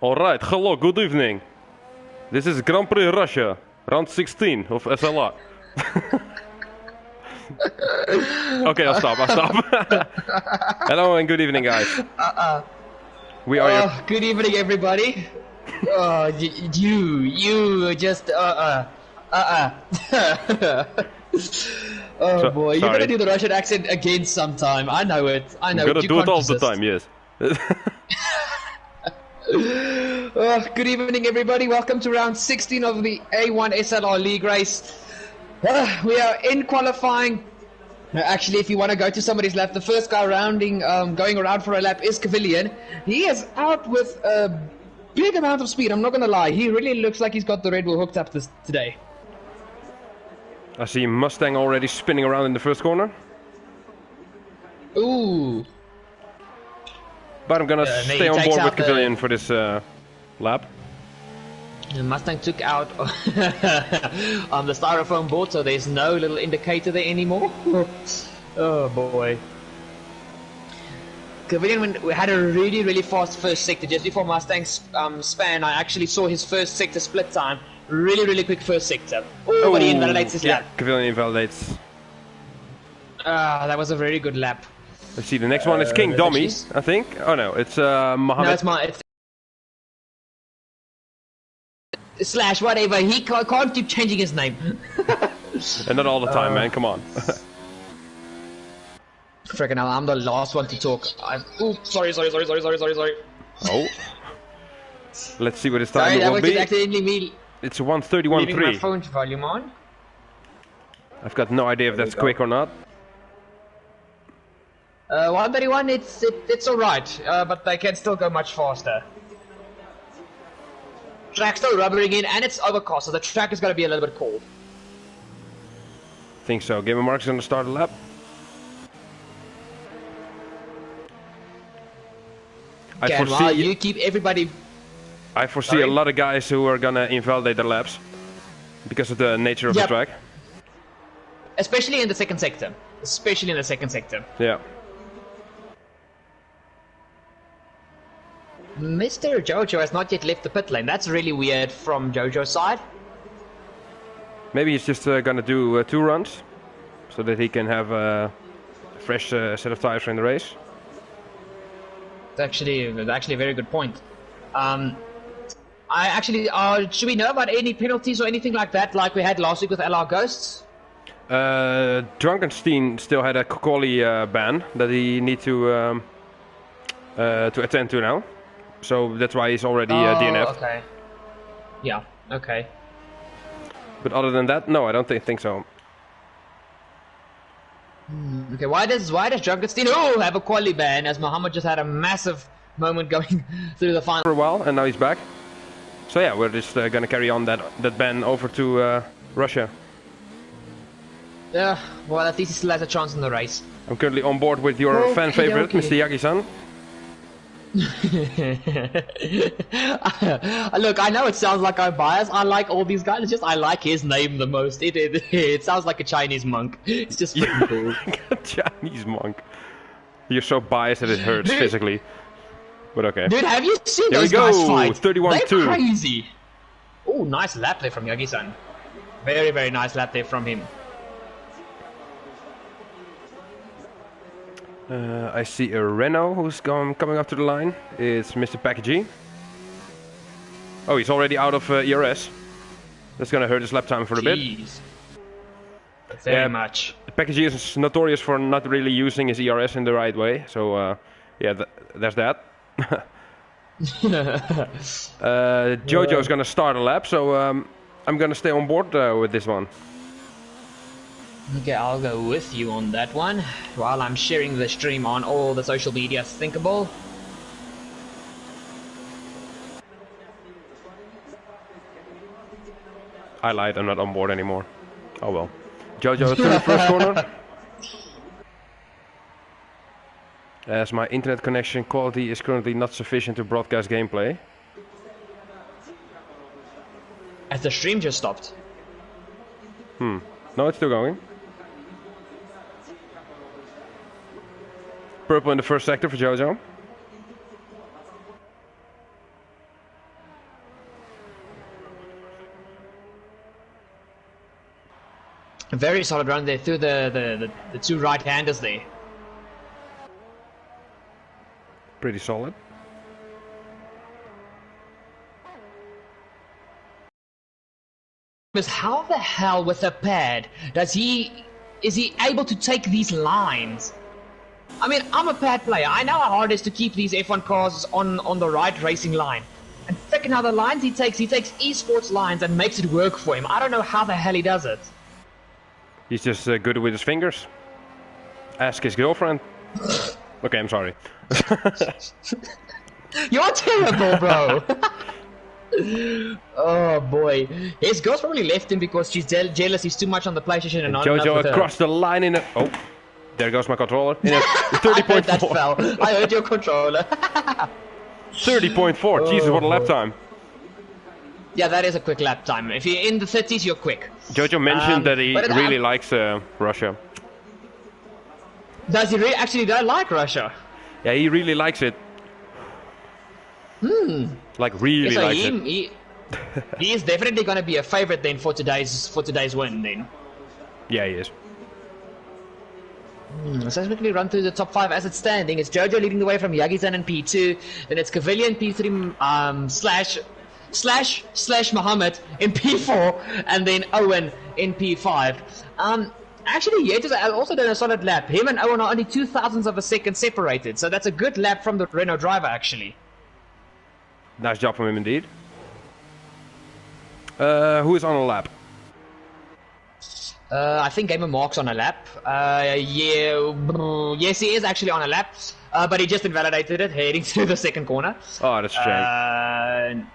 Alright, hello, good evening. This is Grand Prix Russia, round 16 of SLR. Okay, I'll stop. Hello and good evening, guys. We are Good evening, everybody. You just Oh boy, you're gonna do the Russian accent again sometime. I know it. I know. I'm gonna do it all the time. Yes. Good evening, everybody. Welcome to round 16 of the A1 SLR League race. We are in qualifying. Actually, if you want to go to somebody's lap, the first guy going around for a lap is Kavillian. He is out with a big amount of speed. I'm not going to lie. He really looks like he's got the Red Bull hooked up today. I see Mustang already spinning around in the first corner. Ooh. But I'm gonna stay on board with Kavillian for this lap. The Mustang took out the styrofoam board, so there's no little indicator there anymore. Oh boy. Kavillian had a really fast first sector. Just before Mustang's span, I actually saw his first sector split time. Really quick first sector. Oh, but he invalidates his lap. Kavillian invalidates. That was a very good lap. Let's see, the next one is King Dummy, I think. Oh no, it's Mohammed. No, it's Slash, whatever. He can't keep changing his name. And not all the time, man. Come on. Freaking hell, I'm the last one to talk. Sorry. Oh. Let's see what his time will be. Accidentally me. It's 1:31.3. Leaving my phone volume on. I've got no idea if that's quick or not. 131, it's alright, but they can still go much faster. Track's still rubbering in, and it's overcast, so the track is going to be a little bit cold. Think so. Gamer Mark's going to start a lap. While you keep everybody... I foresee a lot of guys who are going to invalidate their laps because of the nature of the track. Especially in the second sector. Yeah. Mr. Jojo has not yet left the pit lane. That's really weird from Jojo's side. Maybe he's just gonna do 2 runs, so that he can have a fresh set of tires in the race. It's actually a very good point. Should we know about any penalties or anything like that, like we had last week with LR Ghosts? Drunkenstein still had a quali ban that he need to attend to now. So that's why he's already DNF'd. Okay. Yeah, okay. But other than that, no, I don't think so. Okay, why does Drunkenstein have a quali ban, as Muhammad just had a massive moment going through the final for a while, and now he's back. So yeah, we're just gonna carry on that ban over to Russia. Yeah, well, at least he still has a chance in the race. I'm currently on board with your fan favorite, Mr. Yagi-san. Look, I know it sounds like I'm biased. I like all these guys. It's just I like his name the most. It sounds like a Chinese monk. It's just freaking cool. Chinese monk. You're so biased that it hurts physically. But okay. Dude, have you seen those guys fight? 31-2. They're crazy. Oh, nice lap there from Yagi-san. Very nice lap there from him. I see a Renault who's coming up to the line. It's Mr. Packagee. Oh, he's already out of ERS. That's gonna hurt his lap time for a bit. Very much. Packagee is notorious for not really using his ERS in the right way. So, yeah, there's that. Jojo's gonna start a lap, so I'm gonna stay on board with this one. Okay, I'll go with you on that one, while I'm sharing the stream on all the social media thinkable. I lied, I'm not on board anymore. Oh well. Jojo through the first corner. As my internet connection quality is currently not sufficient to broadcast gameplay. As the stream just stopped. No, it's still going. Purple in the first sector for Jojo. Very solid run there through the two right-handers there. Pretty solid. Is how the hell with a pad is he able to take these lines? I mean, I'm a pad player. I know how hard it is to keep these F1 cars on the right racing line. And freaking how the lines he takes esports lines and makes it work for him. I don't know how the hell he does it. He's just good with his fingers. Ask his girlfriend. Okay, I'm sorry. You're terrible, bro. Oh boy, his girl's probably left him because she's jealous. He's too much on the PlayStation and not enough with her. across the line in a... Oh, there goes my controller. In a 30.4. That fell. I heard your controller. 30.4. Jesus, what a lap time. Yeah, that is a quick lap time. If you're in the 30s, you're quick. Jojo mentioned that he really likes Russia. Does he actually like Russia? Yeah, he really likes it. Like really likes it. He is definitely going to be a favorite then for today's win then. Yeah, he is. Let's quickly run through the top 5 as it's standing. It's Jojo leading the way from Yagizan in P2. Then it's Kavillian P3 slash Muhammad in P4, and then Owen in P5. Actually, Yates has also done a solid lap. Him and Owen are only 0.02 of a second separated, so that's a good lap from the Renault driver actually. Nice job from him indeed. Who is on a lap? I think Gamer Mark's on a lap. Yes, he is actually on a lap, but he just invalidated it heading to the second corner. Oh, that's a shame.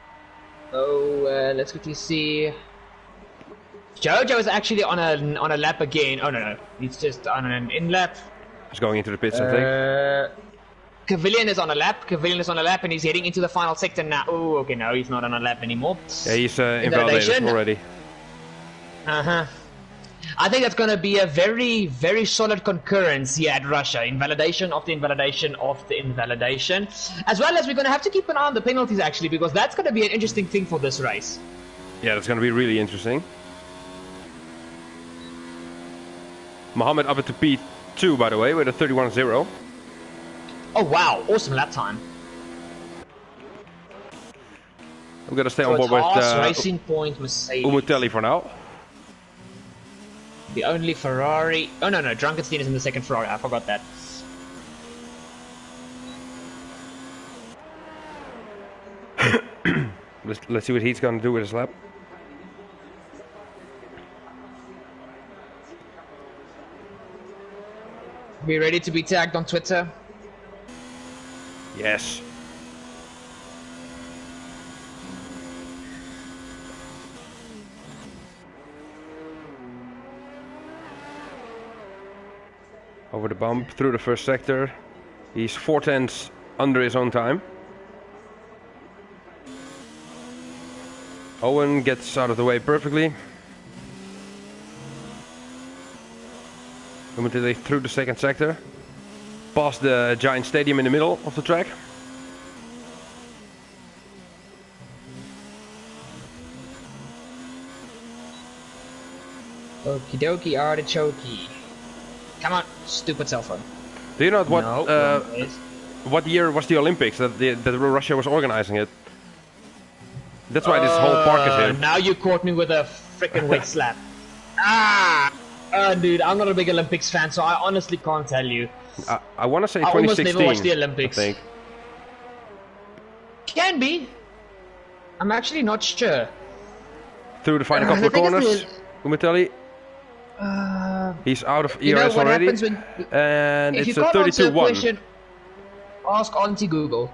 Let's quickly see. Jojo is actually on a lap again. Oh no, he's just on an in lap. He's going into the pits, I think. Kavillian is on a lap. And he's heading into the final sector now. Oh, okay, no, he's not on a lap anymore. Yeah, he's invalidated already. I think that's going to be a very, very solid concurrence here at Russia. Invalidation of the invalidation of the invalidation. As well as we're going to have to keep an eye on the penalties actually, because that's going to be an interesting thing for this race. Yeah, that's going to be really interesting. Mohammed up to P2, by the way, with a 31.0. Oh wow, awesome lap time. I'm going to stay on board with Racing Point Mercedes. Umutelli for now. The only Ferrari... Oh no, Drunkenstein is in the second Ferrari, I forgot that. Let's see what he's going to do with his lap. Be ready to be tagged on Twitter? Yes. Over the bump, through the first sector. He's 4/10 under his own time. Owen gets out of the way perfectly. Immediately through the second sector. Past the giant stadium in the middle of the track. Okie dokie artichoke. Come on, stupid cell phone. Do you know what year was the Olympics that Russia was organizing it? That's why this whole park is here. Now you caught me with a freaking wet slap. Dude, I'm not a big Olympics fan, so I honestly can't tell you. I want to say 2016. I almost never watched the Olympics. I think. Can be. I'm actually not sure. Through the final couple of corners, Umutelli. He's out of ERS already, and it's a 32-1. Ask Auntie Google.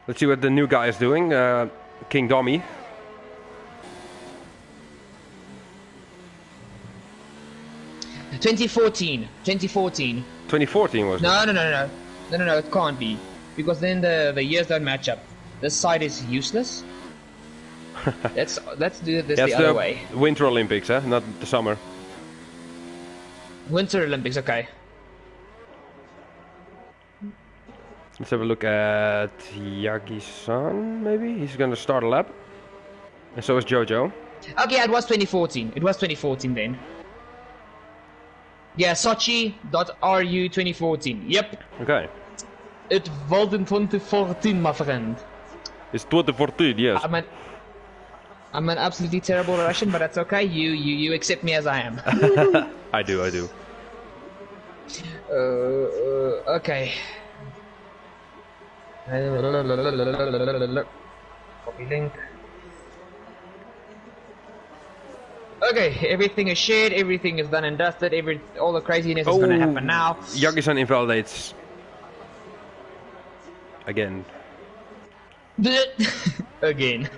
Let's see what the new guy is doing, King Dommy. $2014 was it? No, it can't be, because then the years don't match up. This side is useless. let's do this the other way. Winter Olympics, not the summer. Winter Olympics, okay. Let's have a look at Yagi-san, maybe? He's gonna start a lap. And so is Jojo. Okay, it was 2014. It was 2014 then. Yeah, Sochi.ru 2014. Yep. Okay. It was in 2014, my friend. It's 2014, yes. I'm an absolutely terrible Russian, but that's okay. You accept me as I am. I do. Okay. Copy link. Okay, everything is shared, everything is done and dusted, all the craziness is gonna happen now. Yagi-san invalidates. Again. Again.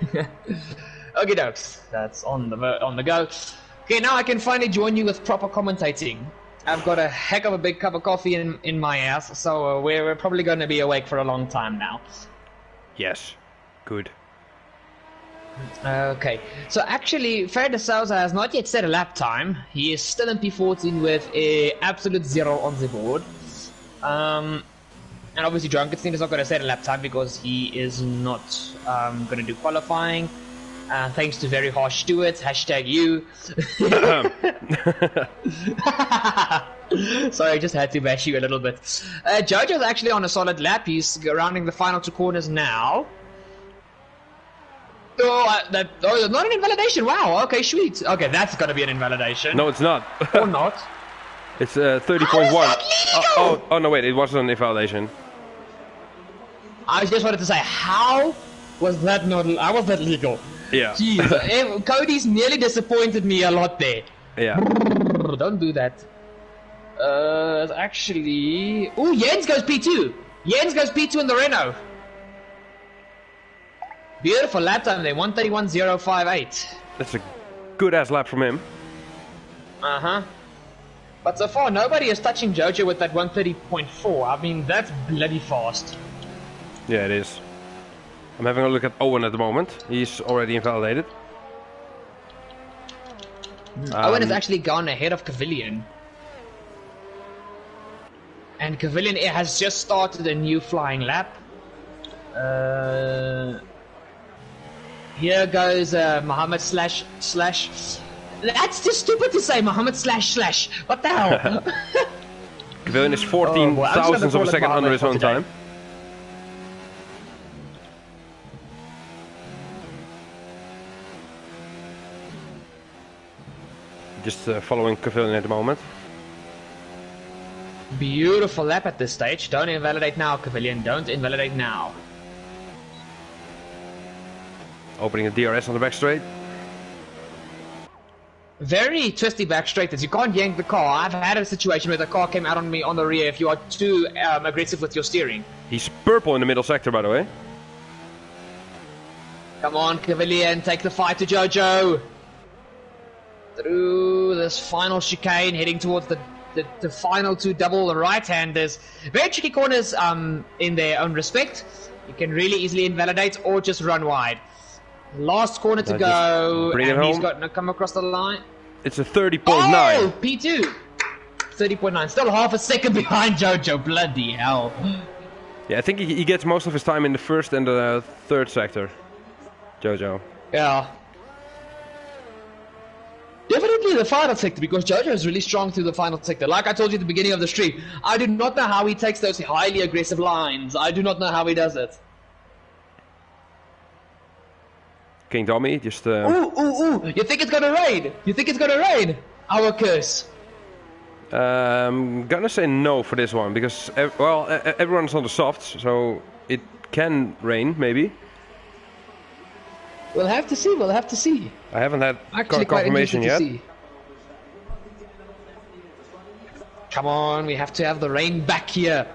Okay, dokes. That's on the go. Okay, now I can finally join you with proper commentating. I've got a heck of a big cup of coffee in my ass, so we're probably going to be awake for a long time now. Yes. Good. Okay, so actually, Fred Souza has not yet set a lap time. He is still in P14 with a absolute 0 on the board. And obviously, Drunkenstein is not going to set a lap time because he is not going to do qualifying. Thanks to very harsh stewards. Hashtag you. Sorry, I just had to bash you a little bit. Jojo's actually on a solid lap. He's rounding the final 2 corners now. Oh, not an invalidation. Wow. Okay, sweet. Okay, that's got to be an invalidation. No, it's not. Or not. It's 30.1. Oh, no, wait. It wasn't an invalidation. I just wanted to say, how was that not? How was that legal? Yeah. Jeez, Cody's nearly disappointed me a lot there. Yeah. Don't do that. Actually, oh, Jens goes P2. Jens goes P2 in the Renault. Beautiful lap time there, 1:31.058. That's a good ass lap from him. But so far, nobody is touching Jojo with that 1:30.4. I mean, that's bloody fast. Yeah, it is. I'm having a look at Owen at the moment. He's already invalidated. Owen has actually gone ahead of Cavillion. And Cavillion has just started a new flying lap. Here goes Muhammad slash. That's just stupid to say, Muhammad slash. What the hell? Cavillion is 14 thousandths of a second under his own time. Just following Cavillion at the moment. Beautiful lap at this stage. Don't invalidate now, Cavillion. Don't invalidate now. Opening a DRS on the back straight. Very twisty back straight as you can't yank the car. I've had a situation where the car came out on me on the rear if you are too aggressive with your steering. He's purple in the middle sector, by the way. Come on, Cavillion, take the fight to Jojo. Through this final chicane, heading towards the final 2 double right-handers. Very tricky corners in their own respect. You can really easily invalidate or just run wide. Last corner to go, and he's got to come across the line. It's a 30.9. Oh, P2. 30.9. Still half a second behind Jojo. Bloody hell. Yeah, I think he gets most of his time in the first and the third sector. Jojo. Yeah. Definitely the final sector, because Jojo is really strong through the final sector. Like I told you at the beginning of the stream, I do not know how he takes those highly aggressive lines. I do not know how he does it. King Tommy just... Ooh. You think it's gonna rain? You think it's gonna rain? Our curse. I'm gonna say no for this one, because, everyone's on the softs, so it can rain, maybe. We'll have to see. I haven't had confirmation yet. Come on, we have to have the rain back here.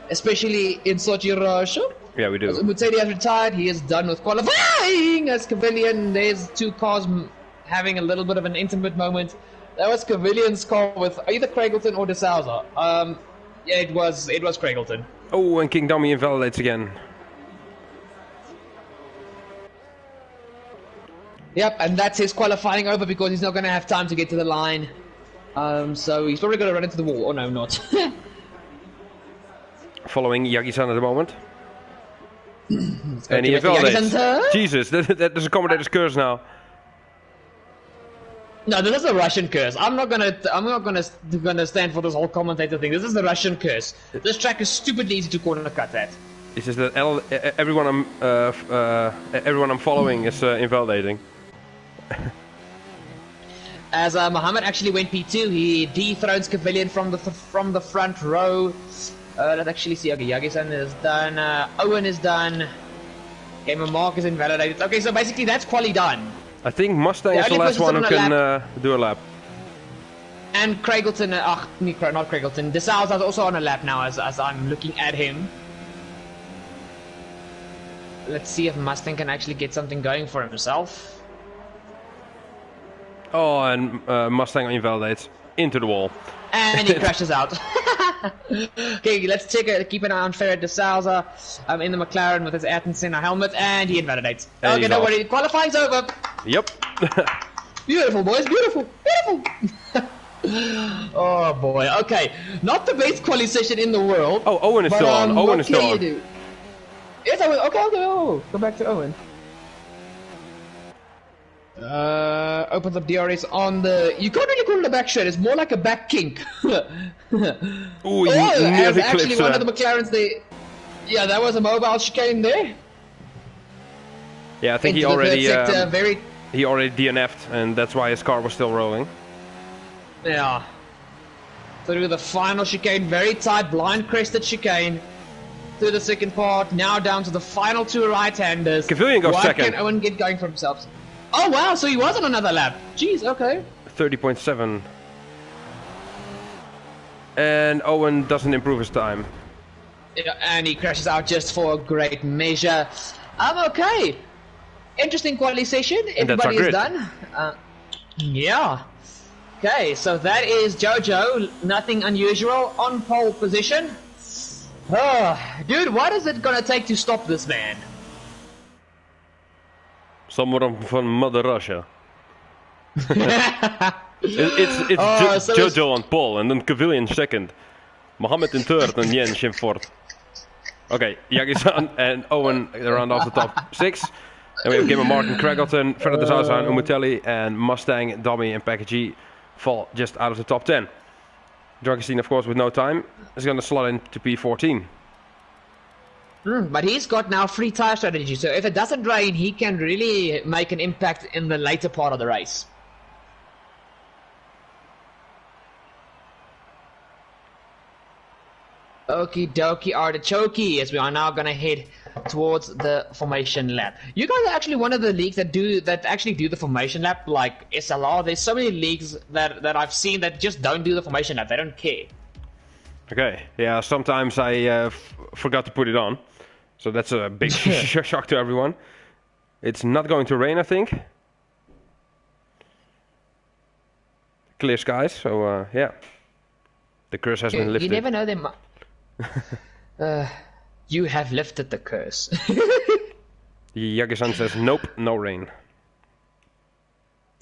Especially in Sochi, Russia. Yeah, we do. Mutedi has retired. He is done with qualifying as Cavillion. There's 2 cars having a little bit of an intimate moment. That was Cavillion's car with either Craigleton or De Souza. Yeah, it was Craigleton. Oh, and King Dummy invalidates again. Yep, and that's his qualifying over because he's not going to have time to get to the line. So he's probably going to run into the wall. Oh no, not. following Yagi-san at the moment. And he to invalidates. Yagi-san. Jesus, that is a commentator's curse now. No, this is a Russian curse. I'm not gonna stand for this whole commentator thing. This is the Russian curse. This track is stupidly easy to corner cut that. It's just that everyone I'm following is invalidating. As Mohammed actually went P2, he dethrones Cavilion from the front row. Let's actually see. Okay, Yagi-san is done. Owen is done. Gamer Mark is invalidated. Okay, so basically that's quali done. I think Mustang is the last one who can do a lap. And Craigleton, not Craigleton, De Souza is also on a lap now as I'm looking at him. Let's see if Mustang can actually get something going for himself. Oh, and Mustang invalidates into the wall. And he crashes out. Okay, let's keep an eye on Ferret De Souza in the McLaren with his Ayrton Senna helmet, and he invalidates. And okay, don't worry, qualifying's over. Yep. Beautiful, boys, beautiful, beautiful. Oh boy, okay, not the best quali session in the world. Oh, Owen is still on. Owen is still on. Yes, Owen. Okay, oh, go back to Owen. Opens up DRS on the. You can't really call it a back shirt. It's more like a back kink. Ooh, he nearly actually clips one of the McLarens. Yeah, that was a mobile chicane there. Yeah, I think he already he already DNF'd, and that's why his car was still rolling. Yeah. Through the final chicane, very tight, blind crested chicane. Through the second part, now down to the final two right-handers. Cavilion goes second. Why can Owen get going for himself? Oh wow, so he was on another lap. Jeez, okay. 30.7. And Owen doesn't improve his time. Yeah, and he crashes out just for a great measure. Okay. Interesting quality session. Everybody is done. Yeah. Okay, so that is Jojo. Nothing unusual on pole position. Dude, what is it gonna take to stop this man? Someone from Mother Russia. it's Jojo on pole, and then Cavilion second. Mohammed in third, and Jens in fourth. Okay, Yagi-san and Owen around off the top 6. And we have Gamer Martin, Craigleton, Ferret De Souza, and Umutelli, and Mustang, Dummy, and Packagee fall just out of the top 10. Dragonstein, of course, with no time, is going to slot into P14. But he's got now free tire strategy, so if it doesn't rain, he can really make an impact in the later part of the race. Okie dokie artichoke, as we are now going to head towards the formation lap. You guys are actually one of the leagues that actually do the formation lap, like SLR. There's so many leagues that I've seen that just don't do the formation lap. They don't care. Okay, yeah, sometimes I forgot to put it on. So that's a big shock to everyone. It's not going to rain, I think. Clear skies, so yeah. The curse has been lifted. You never know them. You have lifted the curse. Yagi-san says, nope, no rain.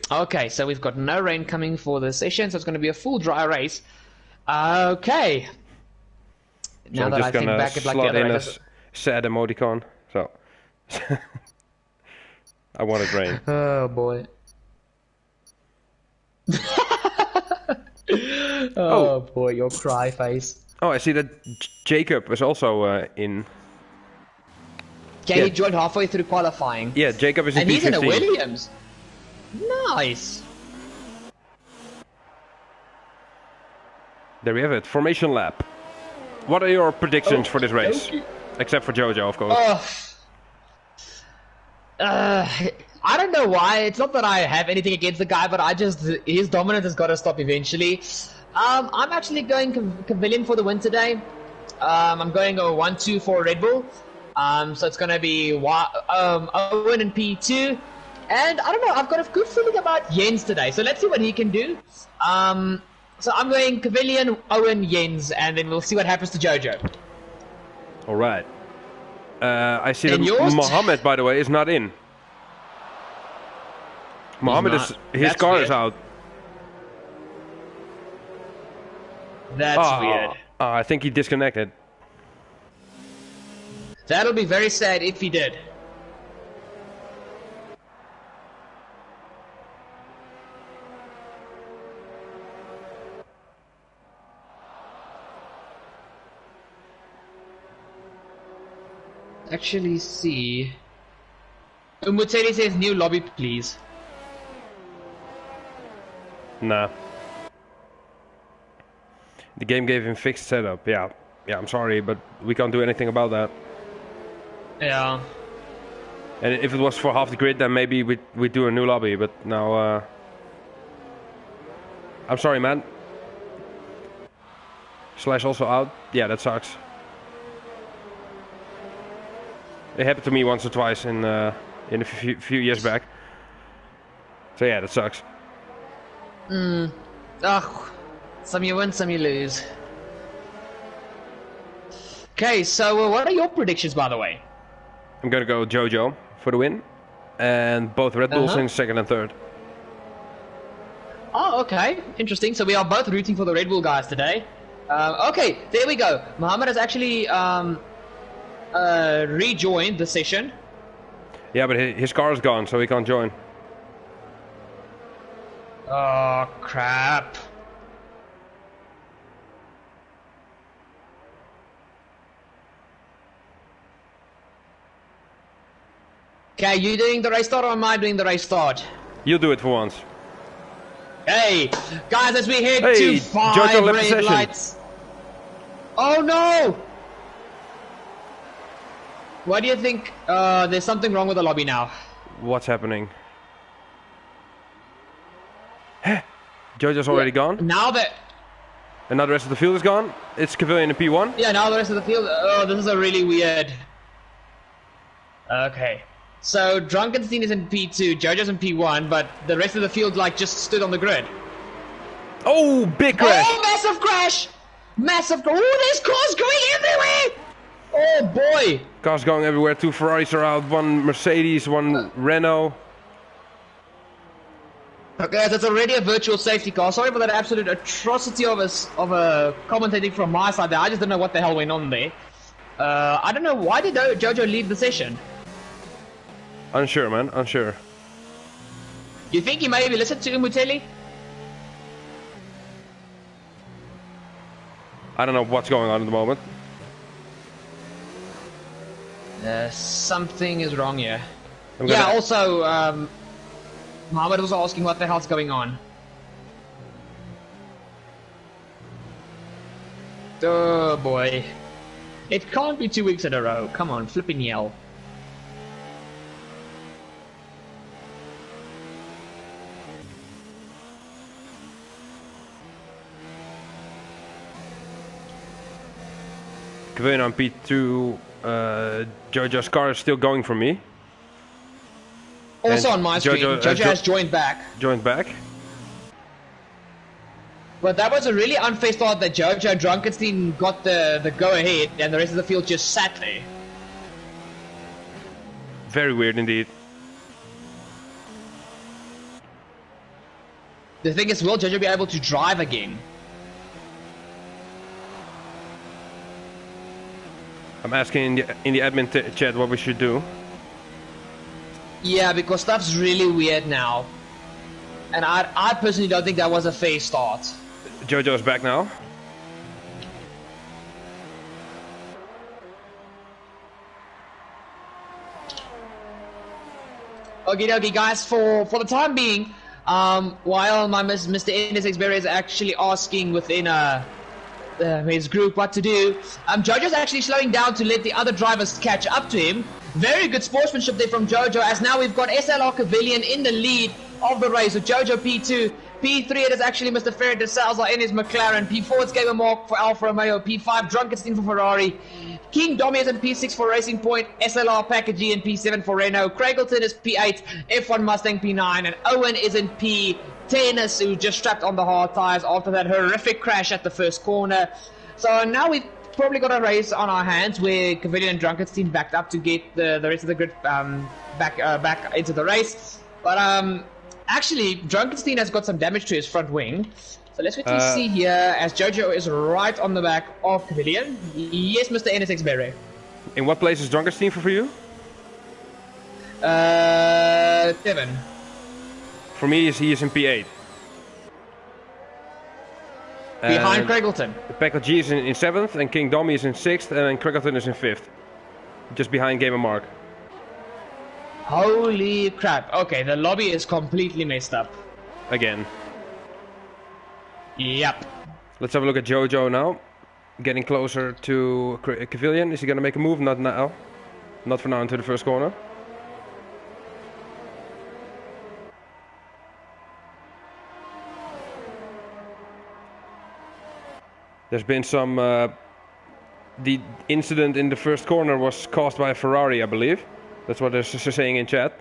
Okay, so we've got no rain coming for the session, so it's going to be a full dry race. Okay. Now that I think back at like the other races. Sad emoticon, so I wanted rain. Oh boy. Oh boy, your cry face. Oh, I see that Jacob is also in. Yeah, he joined halfway through qualifying. Yeah, Jacob is in P15. And he's in a Williams. Nice. There we have it, formation lap. What are your predictions for this race? Okay. Except for Jojo, of course. I don't know why. It's not that I have anything against the guy, but his dominance has got to stop eventually. I'm actually going Cavilion for the win today. I'm going a 1-2 for Red Bull. So it's going to be Owen and P2. And I don't know, I've got a good feeling about Jens today. So let's see what he can do. So I'm going Cavilion, Owen, Jens, and then we'll see what happens to Jojo. All right. I see that Mohammed, by the way, is not in. Mohammed his car is out. That's weird. I think he disconnected. That'll be very sad if he did. Actually, see. Umuteli says new lobby, please. Nah. The game gave him fixed setup. Yeah, I'm sorry, but we can't do anything about that. Yeah. And if it was for half the grid, then maybe we'd do a new lobby. But now, I'm sorry, man. Slash also out. Yeah, that sucks. It happened to me once or twice in a few years back. So yeah, that sucks. Ugh. Some you win, some you lose. Okay, so what are your predictions, by the way? I'm gonna go Jojo for the win, and both Red Bulls in second and third. Oh, okay, interesting. So we are both rooting for the Red Bull guys today. Okay, there we go. Mohammed has actually rejoined the session. Yeah, but his car is gone, so he can't join. Oh, crap. Okay, you doing the race start or am I doing the race start? You do it for once. Hey, guys, as we head to 5 red lights. Oh no! What do you think? There's something wrong with the lobby now. What's happening? Jojo's already gone. Now that... And now the rest of the field is gone. It's Pavilion and P1. Yeah, now the rest of the field... Oh, this is a really weird... Okay. So, Drunkenstein is in P2, Jojo's in P1, but the rest of the field, like, just stood on the grid. Oh, big crash! Oh, massive crash! Massive... Oh, there's cars going everywhere! Oh, boy! Cars going everywhere. 2 Ferraris are out, 1 Mercedes, 1 Renault. Okay, that's already a virtual safety car. Sorry for that absolute atrocity of a commentating from my side there. I just don't know what the hell went on there. I don't know, why did Jojo leave the session? Unsure, man, unsure. You think he maybe listened to Umuteli? I don't know what's going on at the moment. Something is wrong here. Yeah, also, Mohammed was asking what the hell's going on. Oh boy. It can't be 2 weeks in a row. Come on, flipping yell. Kevin on P2, Jojo's car is still going for me. Also on my screen, Jojo has joined back. Joined back? But that was a really unfair start that Jojo Drunkenstein got the go-ahead and the rest of the field just sat there. Very weird indeed. The thing is, will Jojo be able to drive again? I'm asking in the admin chat what we should do. Yeah, because stuff's really weird now. And I personally don't think that was a fair start. Jojo's back now. Okie dokie, guys, for the time being, while my Mr. NSXberry is actually asking within his group what to do, Jojo's actually slowing down to let the other drivers catch up to him. Very good sportsmanship there from Jojo, as now we've got SLR Pavilion in the lead of the race with Jojo P2. P3 it is actually Mr. Ferret de Salza in his McLaren. P4 it's Gamer Mark for Alfa Romeo. P5 Drunkenstein for Ferrari. King Domi is in P6 for Racing Point. SLR Packagee in P7 for Renault. Craigleton is P8. F1 Mustang P9. And Owen is in P10, who just strapped on the hard tires after that horrific crash at the first corner. So now we've probably got a race on our hands where Pavilion and Drunkenstein backed up to get the rest of the grid back into the race. But actually, Drunkenstein has got some damage to his front wing. So let's quickly see here, as Jojo is right on the back of Pavilion. Yes, Mr. NSXberry. In what place is Drunkenstein for you? 7. For me, he is in P8. Behind Craigleton. Packle G is in 7th, and King Dommy is in 6th, and Craigleton is in 5th. Just behind Gamer Mark. Holy crap. Okay, the lobby is completely messed up. Again. Yep. Let's have a look at Jojo now. Getting closer to Cavilion. Is he gonna make a move? Not now. Not for now into the first corner. There's been some... the incident in the first corner was caused by a Ferrari, I believe. That's what they're saying in chat.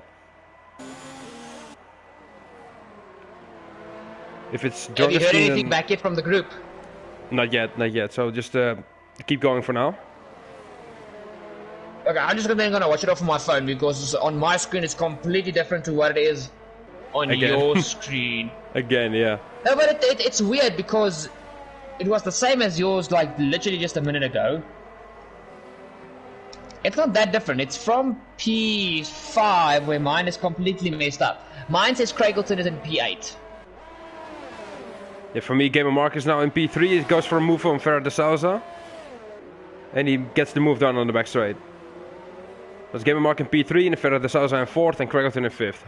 If it's Have you heard anything back yet from the group? Not yet, not yet. So just keep going for now. Okay, I'm just gonna watch it off of my phone because on my screen it's completely different to what it is on your screen. Again, yeah. No, but it's weird because it was the same as yours like literally just a minute ago. It's not that different. It's from P5 where mine is completely messed up. Mine says Craigleton is in P8. Yeah, for me, Gamer Mark is now in P3. He goes for a move from Ferrer de Souza. And he gets the move done on the back straight. That's Gamer Mark in P3, and Ferrer de Souza in 4th, and Craigleton in 5th.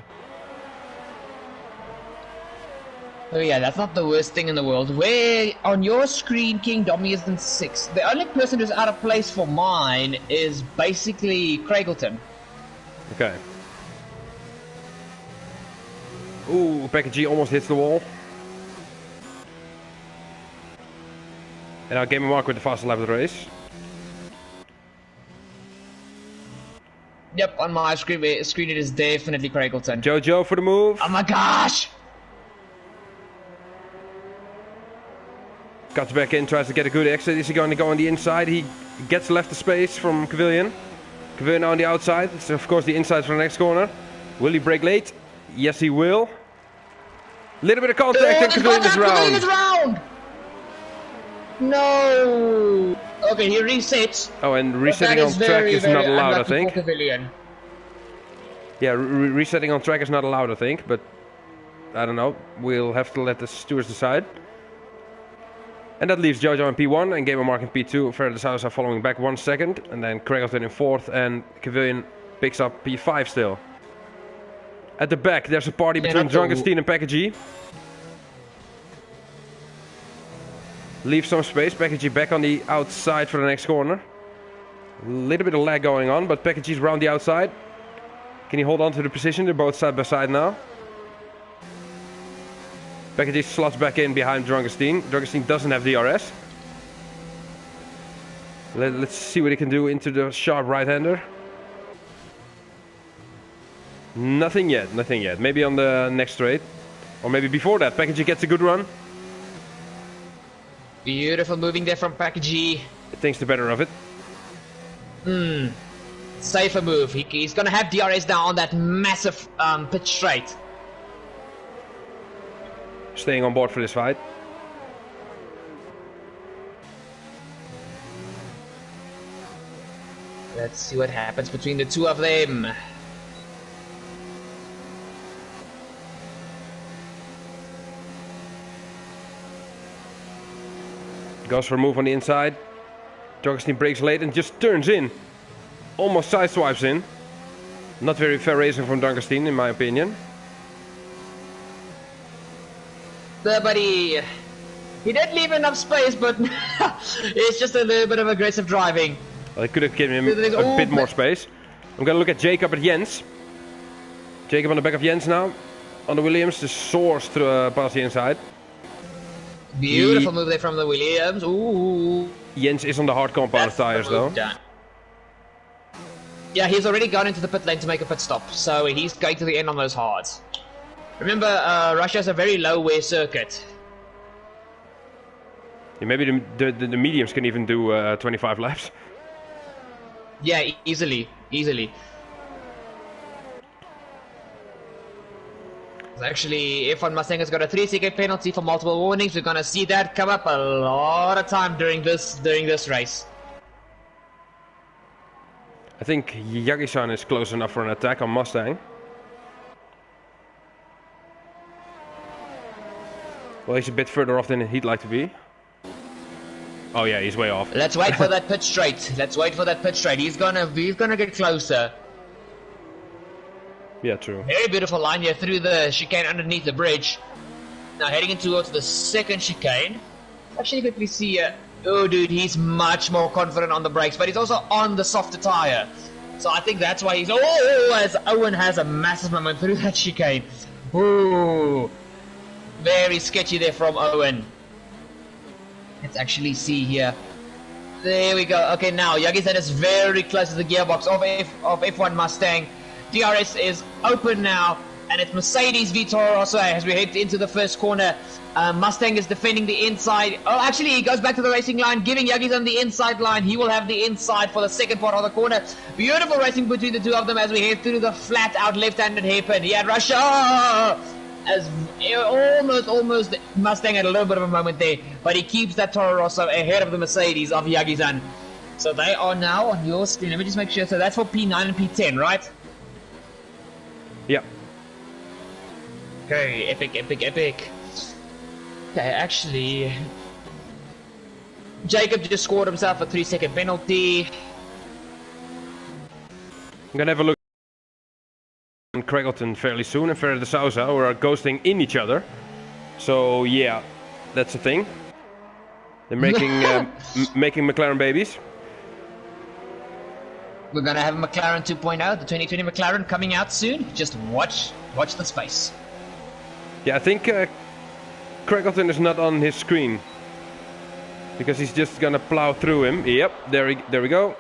Oh yeah, that's not the worst thing in the world. Where on your screen, King Dommy is in 6th. The only person who's out of place for mine is basically Craigleton. Okay. Ooh, Package G almost hits the wall. And now Gamer Mark with the fastest lap of the race. Yep, on my screen it is definitely Craigleton. Jojo for the move. Oh my gosh! Cuts back in, tries to get a good exit. Is he going to go on the inside? He gets left the space from Cavilion. Cavilion on the outside. It's of course the inside for the next corner. Will he brake late? Yes, he will. Little bit of contact and Cavilion is round. Cavilion is round! No! Okay, he resets. Oh, and resetting on track is not allowed, I think. Cavilion. Yeah, resetting on track is not allowed, I think, but I don't know. We'll have to let the stewards decide. And that leaves Jojo in P1 and Gamer Mark in P2. Ferrer de Souza following back 1 second, and then Craigleton in 4th, and Cavilion picks up P5 still. At the back, there's a party between Drunkenstein and Package G. Leave some space. Package G back on the outside for the next corner. A little bit of lag going on, but Package G's round the outside. Can he hold on to the position? They're both side by side now. Package G slots back in behind Drunkenstein. Drunkenstein doesn't have DRS. Let's see what he can do into the sharp right-hander. Nothing yet, nothing yet. Maybe on the next straight. Or maybe before that. Package G gets a good run. Beautiful moving there from Package G. It thinks the better of it. Safer move. He's gonna have DRS now on that massive pitch straight. Staying on board for this fight. Let's see what happens between the two of them. Goes for a move on the inside. Drunkenstein breaks late and just turns in. Almost sideswipes in. Not very fair racing from Drunkenstein, in my opinion. But he did leave enough space, but it's just a little bit of aggressive driving. Well, I could have given him a bit more space. I'm going to look at Jacob at Jens. Jacob on the back of Jens now. On the Williams, just soars through past the inside. Beautiful move there from the Williams. Ooh. Jens is on the hard compound tires though. Done. Yeah, he's already gone into the pit lane to make a pit stop, so he's going to the end on those hards. Remember, Russia has a very low wear circuit. Yeah, maybe the mediums can even do 25 laps. Yeah, easily. Actually, F1 Mustang has got a 3-second penalty for multiple warnings. We're gonna see that come up a lot of time during this race. think Yagi-san is close enough for an attack on Mustang. Well, he's a bit further off than he'd like to be. Oh yeah, he's way off. Let's wait for that pit straight. Let's wait for that pit straight. He's gonna get closer. Yeah, true. Very beautiful line here through the chicane underneath the bridge. Now heading in towards the second chicane. Actually, quickly see oh dude, he's much more confident on the brakes, but he's also on the softer tire. So I think that's why he's as Owen has a massive moment through that chicane. Ooh, very sketchy there from Owen. Let's actually see here. There we go. Okay, now Yagi-san is very close to the gearbox of F1 Mustang. DRS is open now, and it's Mercedes v Toro Rosso as we head into the first corner. Mustang is defending the inside. Oh, actually, he goes back to the racing line, giving Yagi-san the inside line. He will have the inside for the second part of the corner. Beautiful racing between the two of them as we head through the flat-out left-handed hairpin. He had Russia! As almost Mustang had a little bit of a moment there, but he keeps that Toro Rosso ahead of the Mercedes of Yagi-san. So they are now on your screen. Let me just make sure. So that's for P9 and P10, right? Yep. Okay, epic. Okay, actually, Jacob just scored himself a 3-second penalty. I'm gonna have a look at Craigleton fairly soon, and Ferrer de Sousa, who are ghosting in each other. So yeah, that's the thing. They're making making McLaren babies. We're gonna have a McLaren 2.0, the 2020 McLaren coming out soon. Just watch the space. Yeah, I think Craigleton is not on his screen because he's just gonna plow through him. Yep, there we go.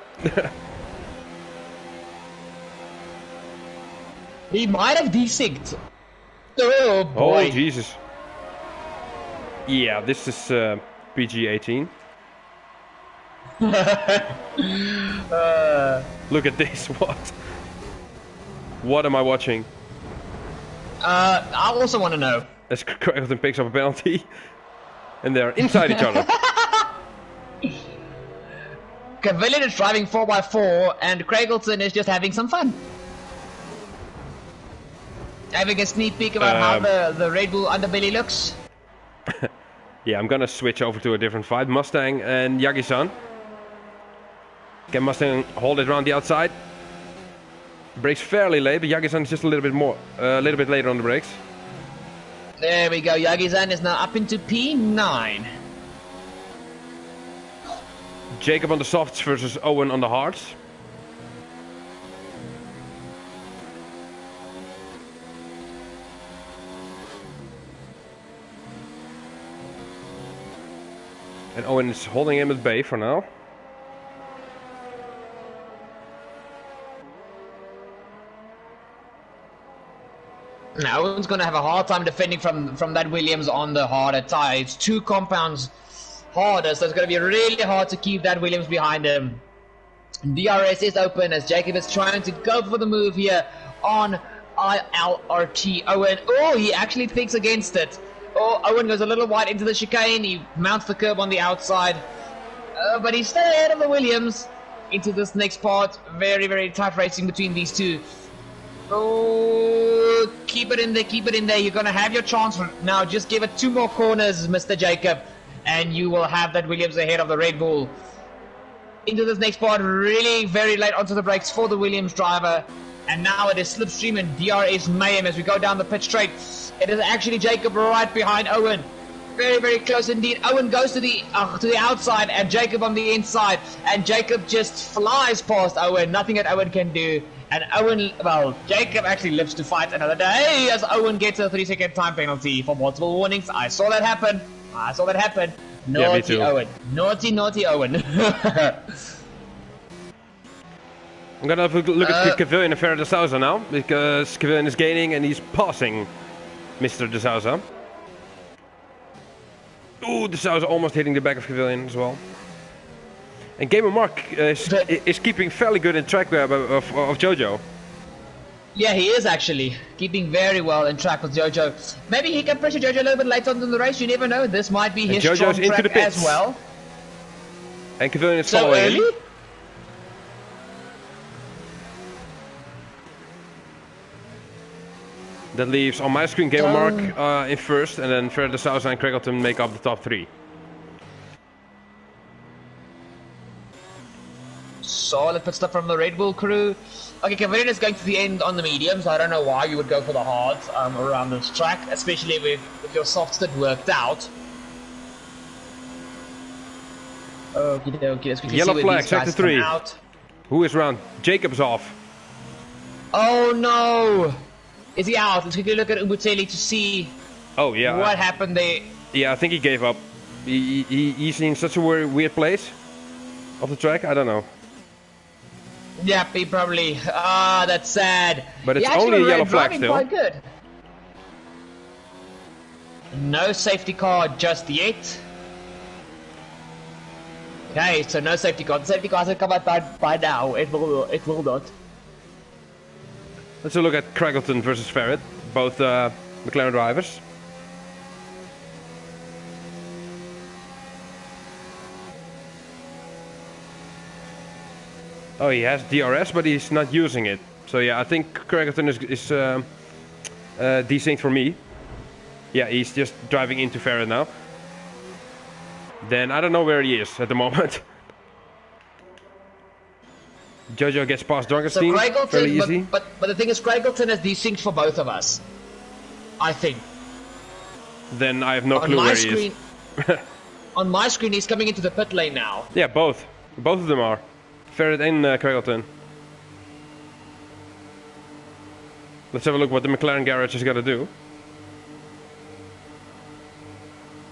He might have desynced. Oh boy! Oh Jesus! Yeah, this is PG-18. Look at this. What am I watching? I also want to know. As Craigleton picks up a penalty, and they're inside each other. Cavalier is driving 4x4, and Craigleton is just having some fun. Having a sneak peek about how the Red Bull underbelly looks. Yeah, I'm gonna switch over to a different fight. Mustang and Yagi-san. Can Mustang hold it around the outside? Brakes fairly late, but Yagi-san is just a little bit later on the brakes. There we go. Yagi-san is now up into P9. Jacob on the softs versus Owen on the hards. And Owen is holding him at bay for now. Now Owen's going to have a hard time defending from that Williams on the harder tire. It's 2 compounds harder, so it's going to be really hard to keep that Williams behind him. DRS is open as Jacob is trying to go for the move here on ILRT. Owen, oh, he actually thinks against it. Oh, Owen goes a little wide into the chicane. He mounts the curb on the outside. But he's still ahead of the Williams into this next part. Very, very tough racing between these two. Oh, keep it in there. You're going to have your chance now. Just give it 2 more corners, Mr. Jacob, and you will have that Williams ahead of the Red Bull. Into this next part, really very late onto the brakes for the Williams driver. And now it is slipstream and DRS mayhem as we go down the pit straight. It is actually Jacob right behind Owen. Very, very close indeed. Owen goes to the outside and Jacob on the inside. And Jacob just flies past Owen. Nothing that Owen can do. And Jacob actually lives to fight another day as Owen gets a 3-second time penalty for multiple warnings. I saw that happen. Naughty yeah, Owen. Naughty Owen. I'm gonna have a look at Cavilian and Ferrer de Sousa now, because Cavilian is gaining and he's passing Mr. de Sousa. Ooh, de Sousa almost hitting the back of Cavilian as well. And Gamer Mark is keeping fairly good in track of Jojo. Yeah, he is actually keeping very well in track with Jojo. Maybe he can pressure Jojo a little bit later on in the race. You never know. This might be his strong track as well. And Cavilian is following him. That leaves on my screen Gamer Mark in first, and then Fred de Sousa and Craigleton make up the top 3. Solid pit stop from the Red Bull crew. Okay, Kevin is going to the end on the mediums. I don't know why you would go for the hards around this track, especially if your softs had worked out. Okay, let's quickly Yellow see flag, sector 3. Who is round? Jacob's off. Oh no! Is he out? Let's quickly look at Umuteli to see what happened there. Yeah, I think he gave up. He's in such a weird place of the track, I don't know. Yep, he probably... that's sad. But it's only a yellow flag still. Quite good. No safety car just yet. Okay, so no safety car. The safety car hasn't come out by now. It will not. Let's look at Craigleton versus Ferret, both McLaren drivers. Oh, he has DRS, but he's not using it. So yeah, I think Craigleton is desynced for me. Yeah, he's just driving into Ferret now. Then I don't know where he is at the moment. Jojo gets past Drunkenstein, so fairly easy. But the thing is, Craigleton has desynced for both of us, I think. Then I have no clue where he is. On my screen, he's coming into the pit lane now. Yeah, both of them are. Ferret and Craigleton. Let's have a look what the McLaren garage is gonna do.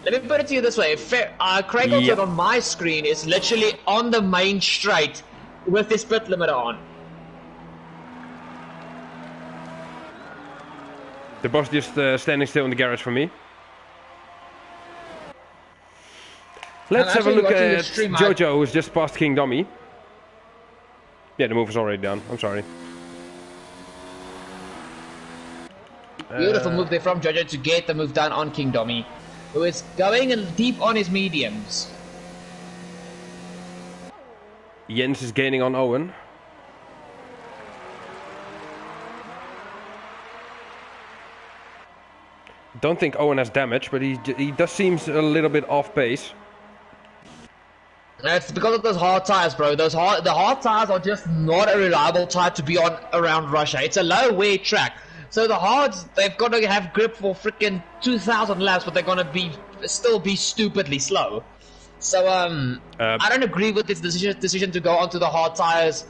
Let me put it to you this way: Craigleton on my screen is literally on the main straight with his pit limiter on. They're both just standing still in the garage for me. Let's have a look at Jojo, who's just past King Dummy. Yeah, the move is already done. I'm sorry. Beautiful move there from Jojo to get the move done on King Dummy, who is going deep on his mediums. Jens is gaining on Owen. Don't think Owen has damage, but he does seem a little bit off pace. It's because of those hard tires, bro. The hard tires are just not a reliable tire to be on around Russia. It's a low wear track, so the hards, they've got to have grip for freaking 2,000 laps, but they're gonna still be stupidly slow. So I don't agree with this decision to go onto the hard tires.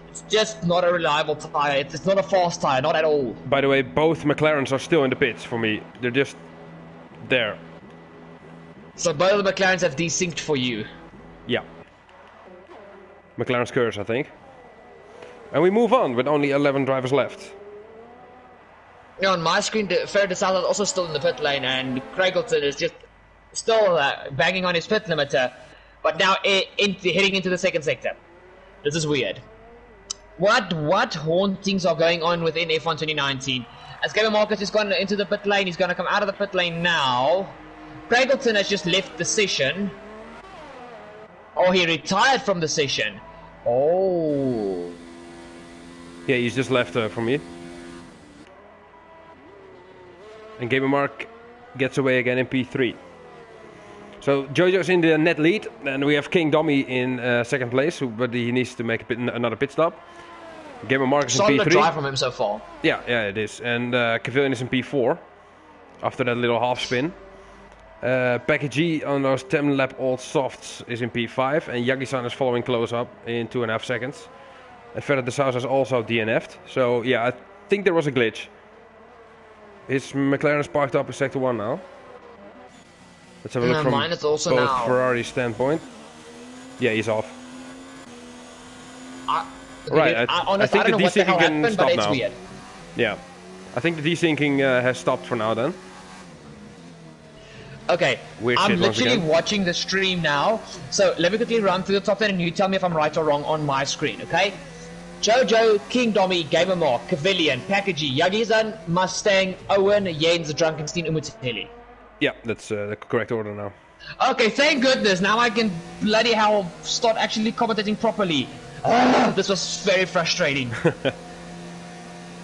It's just not a reliable tire. It's not a fast tire, not at all. By the way, both McLarens are still in the pits for me. They're just there. So both of the McLarens have desynced for you. Yeah. McLaren's curse, I think. And we move on with only 11 drivers left. Yeah, on my screen, Ferret de Sousa is also still in the pit lane, and Craigleton is just still banging on his pit limiter, but now heading into the second sector. This is weird. What hauntings are going on within F1 2019? As Gamer Marcus has gone into the pit lane, he's going to come out of the pit lane now. Craigleton has just left the session. Oh, he retired from the session. Oh. Yeah, he's just left from me. And Gamer Mark gets away again in P3. So Jojo's in the net lead, and we have King Dummy in second place, but he needs to make another pit stop. Gamer Mark is in P3. Solid drive from him so far. Yeah, it is. And Cavillion is in P4 after that little half spin. Packy G on those 10 lap old softs is in P5, and Yagi-san is following close up in 2.5 seconds. And Ferret de Sousa is also DNF'd. So yeah, I think there was a glitch. His McLaren is parked up in sector 1 now. Let's have a look from both Ferrari's standpoint. Yeah, he's off. Right, I think the desyncing can stop now. Weird. Yeah, I think the desyncing has stopped for now then. Okay, I'm literally watching the stream now, so let me quickly run through the top 10 and you tell me if I'm right or wrong on my screen, okay? Jojo, King Dommy, Gamer Mark, Cavillion, Packagey, Yagi-san, Mustang, Owen, Jens, Drunkenstein, Umuteli. Yeah, that's the correct order now. Okay, thank goodness, now I can bloody hell start actually commentating properly. This was very frustrating.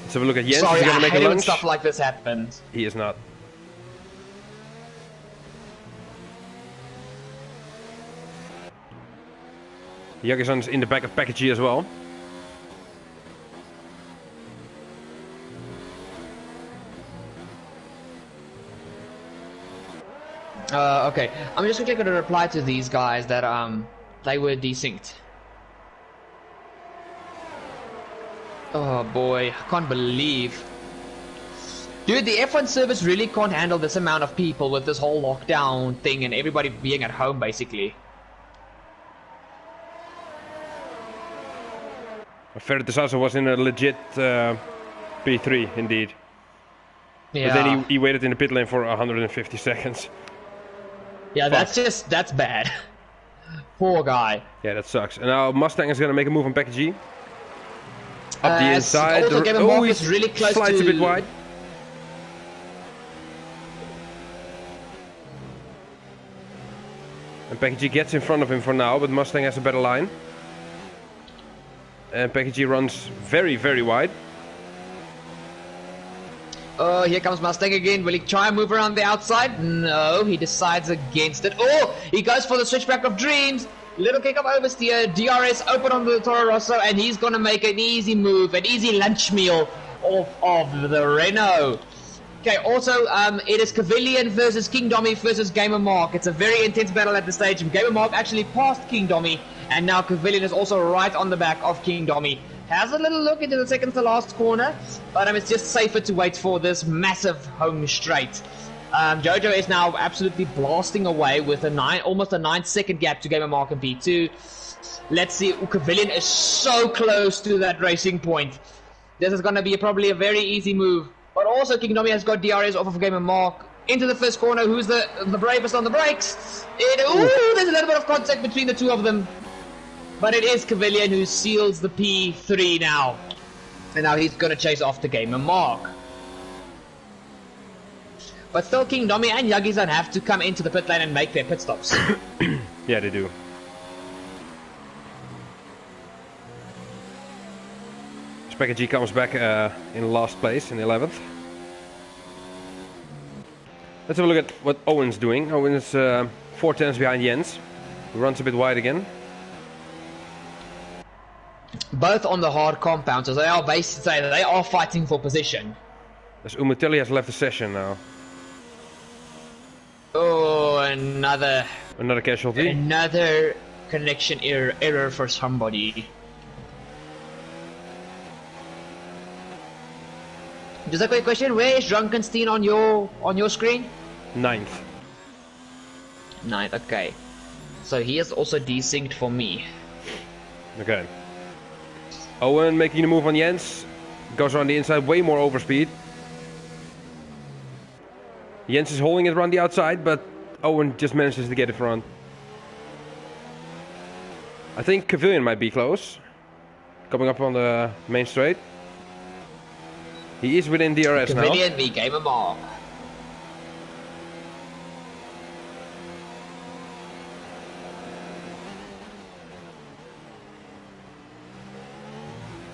Let's have a look at Jens. Sorry, Is he I gonna make a hate when lunge? stuff like this happens. He is not. Jagersson's in the back of package G as well. Okay, I'm just quickly going to reply to these guys that they were desynced. Oh boy, I can't believe. Dude, the F1 service really can't handle this amount of people with this whole lockdown thing and everybody being at home basically. Ferretis also was in a legit P3 indeed. Yeah. But then he waited in the pit lane for 150 seconds. Yeah, that's bad. Poor guy. Yeah, that sucks. And now Mustang is gonna make a move on package G. Up the inside. Oh, he's really close slides a bit wide. And package G gets in front of him for now, but Mustang has a better line. And package G runs very, very wide. Oh, here comes Mustang again. Will he try and move around the outside? No, he decides against it. Oh, he goes for the switchback of dreams. Little kick of oversteer. DRS open on the Toro Rosso, and he's going to make an easy move, an easy lunch meal off of the Renault. Okay, also, it is Cavilian versus King Dommy versus Gamer Mark. It's a very intense battle at this stage. Gamer Mark actually passed King Dommy, and now Cavilian is also right on the back of King Dommy. Has a little look into the second to last corner, but it's just safer to wait for this massive home straight. Jojo is now absolutely blasting away with almost a 9-second gap to Gamer Mark and P2. Let's see, Cavilian is so close to that racing point. This is going to be probably a very easy move. But also King Dommy has got DRS off of Gamer Mark into the first corner. Who's the bravest on the brakes? There's a little bit of contact between the two of them. But it is Cavilian who seals the P3 now. And now he's going to chase off the Gamer Mark. But still, King Dommy and Jagerson have to come into the pit lane and make their pit stops. Yeah, they do. Package G comes back in last place, in 11th. Let's have a look at what Owen's doing. Owen's 4 tenths behind Jens, who runs a bit wide again. Both on the hard compound, so they are basically they are fighting for position. As Umatelli has left the session now. Oh, another casualty. Another connection error for somebody. Just a quick question: where is Drunkenstein on your screen? 9th. 9th, okay. So he is also desynced for me. Okay. Owen making the move on Jens. Goes around the inside, way more overspeed. Jens is holding it around the outside, but Owen just manages to get in front. I think Cavilian might be close. Coming up on the main straight. He is within DRS now. Cavilian v Gamer Mark.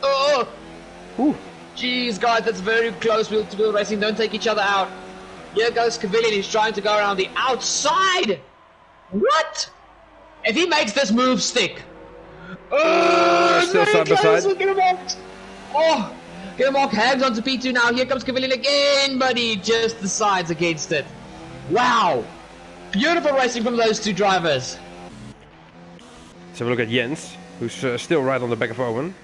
Oh! Ooh. Jeez, guys, that's very close wheel to wheel racing. Don't take each other out. Here goes Cavilian. He's trying to go around the outside. What? If he makes this move stick. Oh, still side by side. Gamer Mark. Oh! Gamer Mark hangs onto P2 now. Here comes Cavilian again, but he just decides against it. Wow. Beautiful racing from those two drivers. Let's have a look at Jens, who's still right on the back of Owen.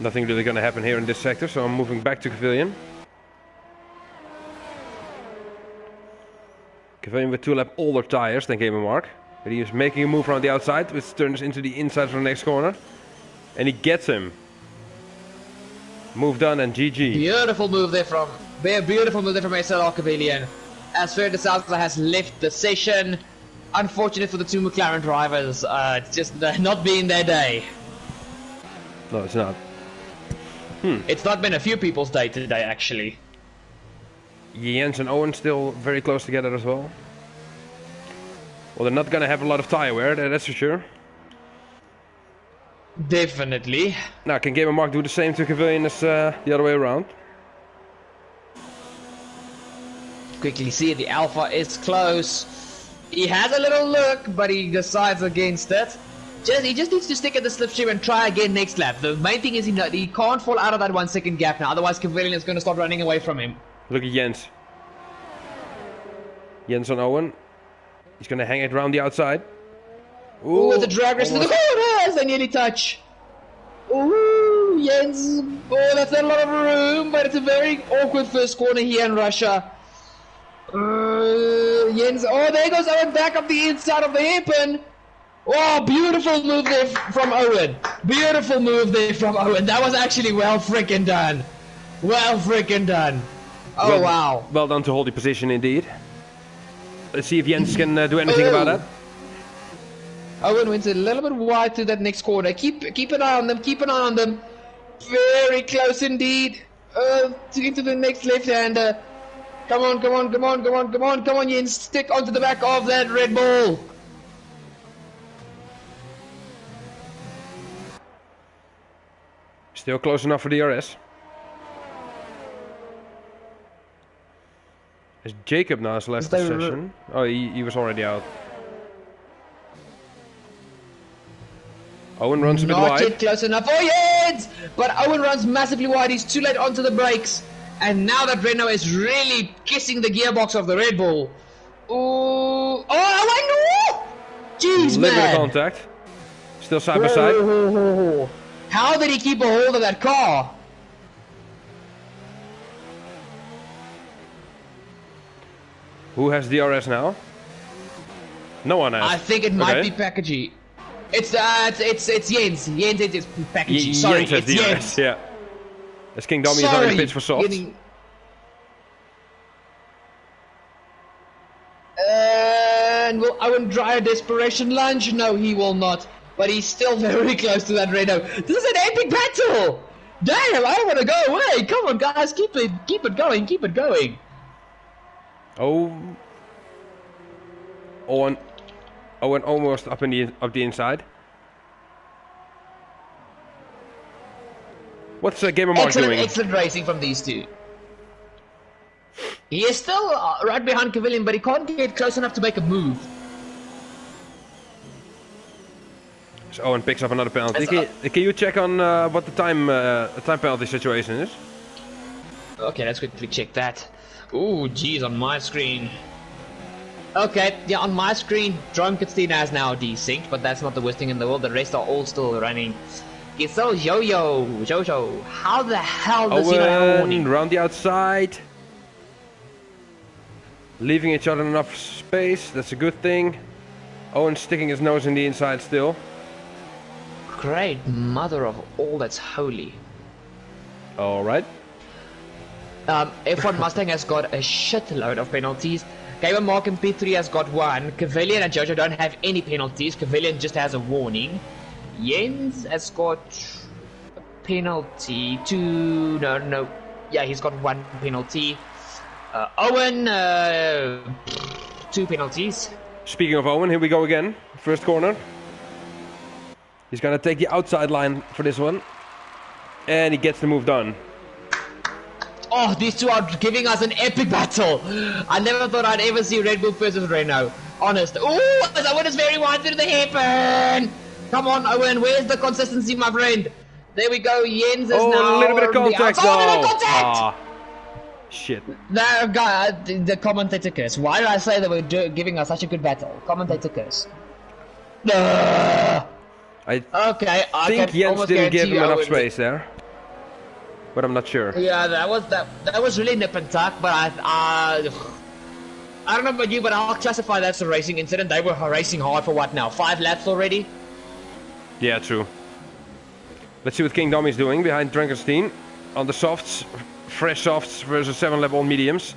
Nothing really going to happen here in this sector, so I'm moving back to Cavilian. Cavilian with 2-lap older tires than Gamer Mark. But he is making a move around the outside, which turns into the inside for the next corner. And he gets him. Move done and GG. Beautiful move there from SLR Cavilian. As Ferretis has left the session. Unfortunate for the two McLaren drivers. It's just not been their day. No, it's not. It's not been a few people's day today, actually. Jens and Owen still very close together as well. Well, they're not gonna have a lot of tire wear, that's for sure. Definitely. Now, can Game and Mark do the same to Cavalion as the other way around? Quickly see the Alpha is close. He has a little look, but he decides against it. He just needs to stick at the slipstream and try again next lap. The main thing is he can't fall out of that 1 second gap now, otherwise Cavalion is going to start running away from him. Look at Jens. Jens on Owen. He's going to hang it around the outside. Ooh, the drag race to the corners! They nearly touch. Ooh, Jens. Oh, that's not a lot of room, but it's a very awkward first corner here in Russia. Jens. Oh, there goes Owen back up the inside of the hairpin. Oh, beautiful move there from Owen. Beautiful move there from Owen. That was actually well freaking done. Well freaking done. Oh, well, wow. Well done to hold the position indeed. Let's see if Jens can do anything about that. Owen went a little bit wide to that next corner. Keep an eye on them. Keep an eye on them. Very close indeed. To get to the next left-hander. Come on, come on, come on, come on, come on, come on, Jens. Stick onto the back of that Red Bull. Still close enough for DRS. As Jacob now has left the session. Oh, he was already out. Owen runs a bit wide. Not yet close enough. Oh, yes! But Owen runs massively wide. He's too late onto the brakes. And now that Renault is really kissing the gearbox of the Red Bull. Ooh. Oh, I know! Jeez, man. A little bit of contact. Still side by side. How did he keep a hold of that car? Who has DRS now? No one has. I think it might be Packagey. It's Jens. Jens is Packagey. Sorry, Jens it's Jens. Yeah. As King Dommy is already pitched for soft. And will Owen try a desperation lunge? No, he will not. But he's still very close to that Renault. This is an epic battle! Damn, I don't want to go away. Come on, guys, keep it going, keep it going. Oh, Owen almost up the inside. What's Game and Mark doing? Excellent racing from these two. He is still right behind Cavalion, but he can't get close enough to make a move. So Owen picks up another penalty. Can you check on what the time penalty situation is? Okay, let's quickly check that. Ooh, geez, on my screen. Okay, yeah, on my screen, Drone Katstina has now desynced, but that's not the worst thing in the world. The rest are all still running. It's so Jojo. How the hell does he not have a warning? Round the outside. Leaving each other enough space, that's a good thing. Owen sticking his nose in the inside still. Great mother of all that's holy. Alright. F1 Mustang has got a shitload of penalties. Gamer Mark and P3 has got one. Cavalion and Jojo don't have any penalties. Cavalion just has a warning. Jens has got a penalty. No. Yeah, he's got one penalty. Owen, 2 penalties. Speaking of Owen, here we go again. First corner. He's gonna take the outside line for this one. And he gets the move done. Oh, these two are giving us an epic battle. I never thought I'd ever see Red Bull versus Renault. Honest. Ooh, Owen is very wide through the hairpin. Come on, Owen. Where's the consistency, my friend? There we go. Jens is now. A little bit of contact. A little bit of contact. Ah, shit. The commentator curse. Why did I say they were giving us such a good battle? Commentator curse. I think Jens didn't give him enough space there. But I'm not sure. Yeah, that was really nip and tuck, but I don't know about you, but I'll classify that as a racing incident. They were racing hard for what now? 5 laps already? Yeah, true. Let's see what King Dommy's doing behind Drankenstein on the softs. Fresh softs versus 7-lap mediums.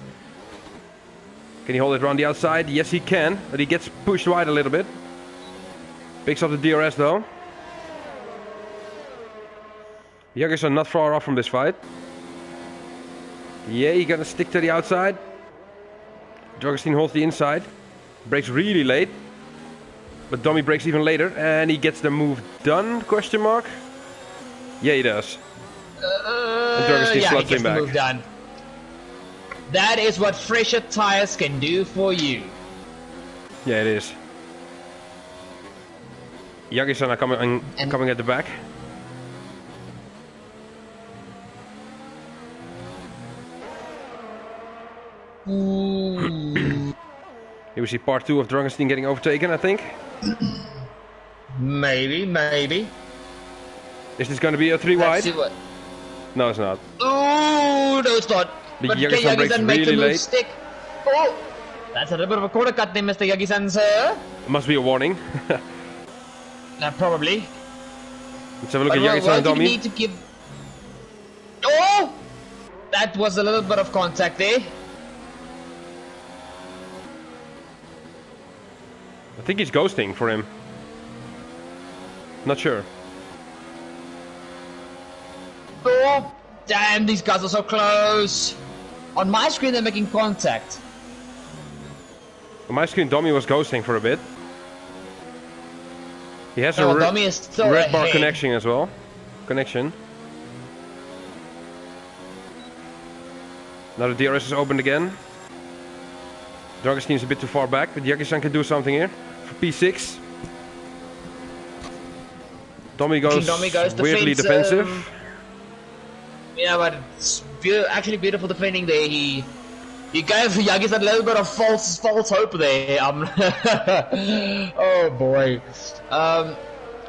Can he hold it around the outside? Yes, he can, but he gets pushed wide a little bit. Picks up the DRS though. Jaggers are not far off from this fight. Yeah, he's gonna stick to the outside. Drankenstein holds the inside. Brakes really late. But Domi brakes even later, and he gets the move done, question mark? Yeah, he does. And Dragonstein yeah, slots he gets him the back. move done. That is what fresher tires can do for you. Yeah, it is. Yagi-san are coming at the back. Here we see part 2 of Dragonstein getting overtaken, I think. Maybe. Is this going to be a 3 wide? See what... No, it's not. Oh, no, it's not. The But Yagi-san brakes make really the move late. stick. Oh, that's a little bit of a corner cut there, Mr. Yagi-san, sir. It must be a warning. Probably. Let's have a look at Yagi-san and Domi. Need to give... Oh! That was a little bit of contact there. I think he's ghosting for him. Not sure. Oh, damn, these guys are so close. On my screen, they're making contact. On my screen, Domi was ghosting for a bit. He has a Domi is still red bar ahead. connection as well. Connection. Now the DRS is opened again. Dragonstein is a bit too far back, but Yagi-san can do something here. For P6. Domi goes weirdly defensive. Yeah, but it's actually beautiful defending there. He gave Yagi-san a little bit of false hope there. Oh boy.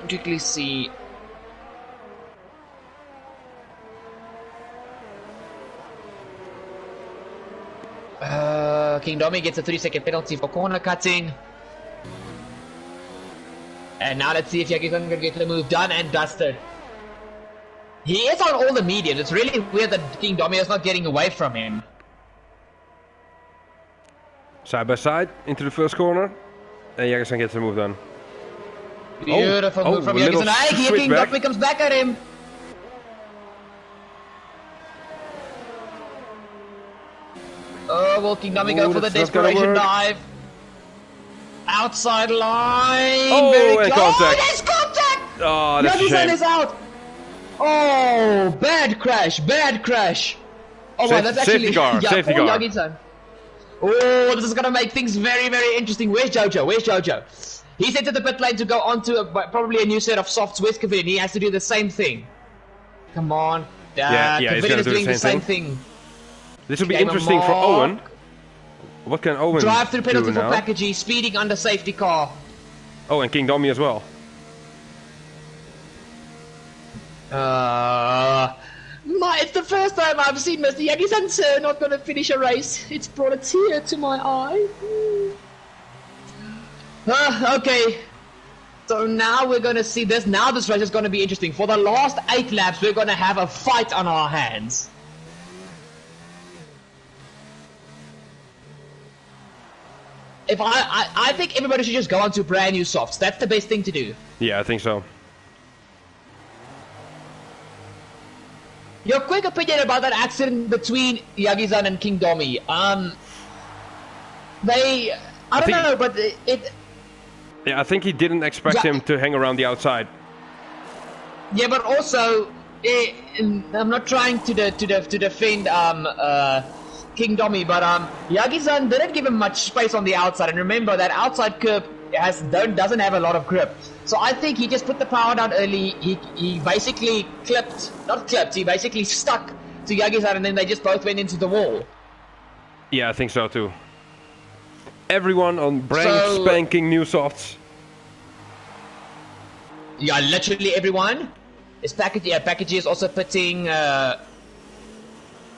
Quickly see. King Domi gets a 3-second penalty for corner cutting. And now let's see if Yagi-san can get the move done and dusted. He is on all the mediums. It's really weird that King Domi is not getting away from him. Side by side into the first corner. And Yagi-san gets the move done. Beautiful move from Yagi-san. Hey, King Domi comes back at him. Oh, will King Domi go for the desperation dive? Outside line. Oh, very and close. contact. Oh, there's contact. Oh, that's a Yagi-san shame. is out. Oh, bad crash. Oh, wow, that's actually... Safety car, safety car. Yagi-san. Oh, this is going to make things very, very interesting. Where's Jojo? He's entered the pit lane to go on to probably a new set of softs with Kavin. He has to do the same thing. Come on. Yeah, he's Kavin gonna is do doing the the same same thing. This will be interesting for Owen. What can Owen Drive through penalty do for now? Packagey, speeding under safety car. Oh, and King Domi as well. It's the first time I've seen Mr. Yagi-san, sir, not going to finish a race. It's brought a tear to my eye. Okay. So now we're going to see this. Now this race is going to be interesting. For the last 8 laps, we're going to have a fight on our hands. If I think everybody should just go on to brand new softs. That's the best thing to do. Yeah, I think so. Your quick opinion about that accident between Yagi-san and King Domi. I don't know, but it. Yeah, I think he didn't expect him to hang around the outside. Yeah, but also, I'm not trying to defend King Domi, but Yagi-san didn't give him much space on the outside, and remember that outside curb doesn't have a lot of grip. So I think he just put the power down early. He basically he basically stuck to Yagi-san, and then they just both went into the wall. Yeah, I think so too. Everyone on brand spanking new softs. Yeah, literally everyone. Packagey is also putting.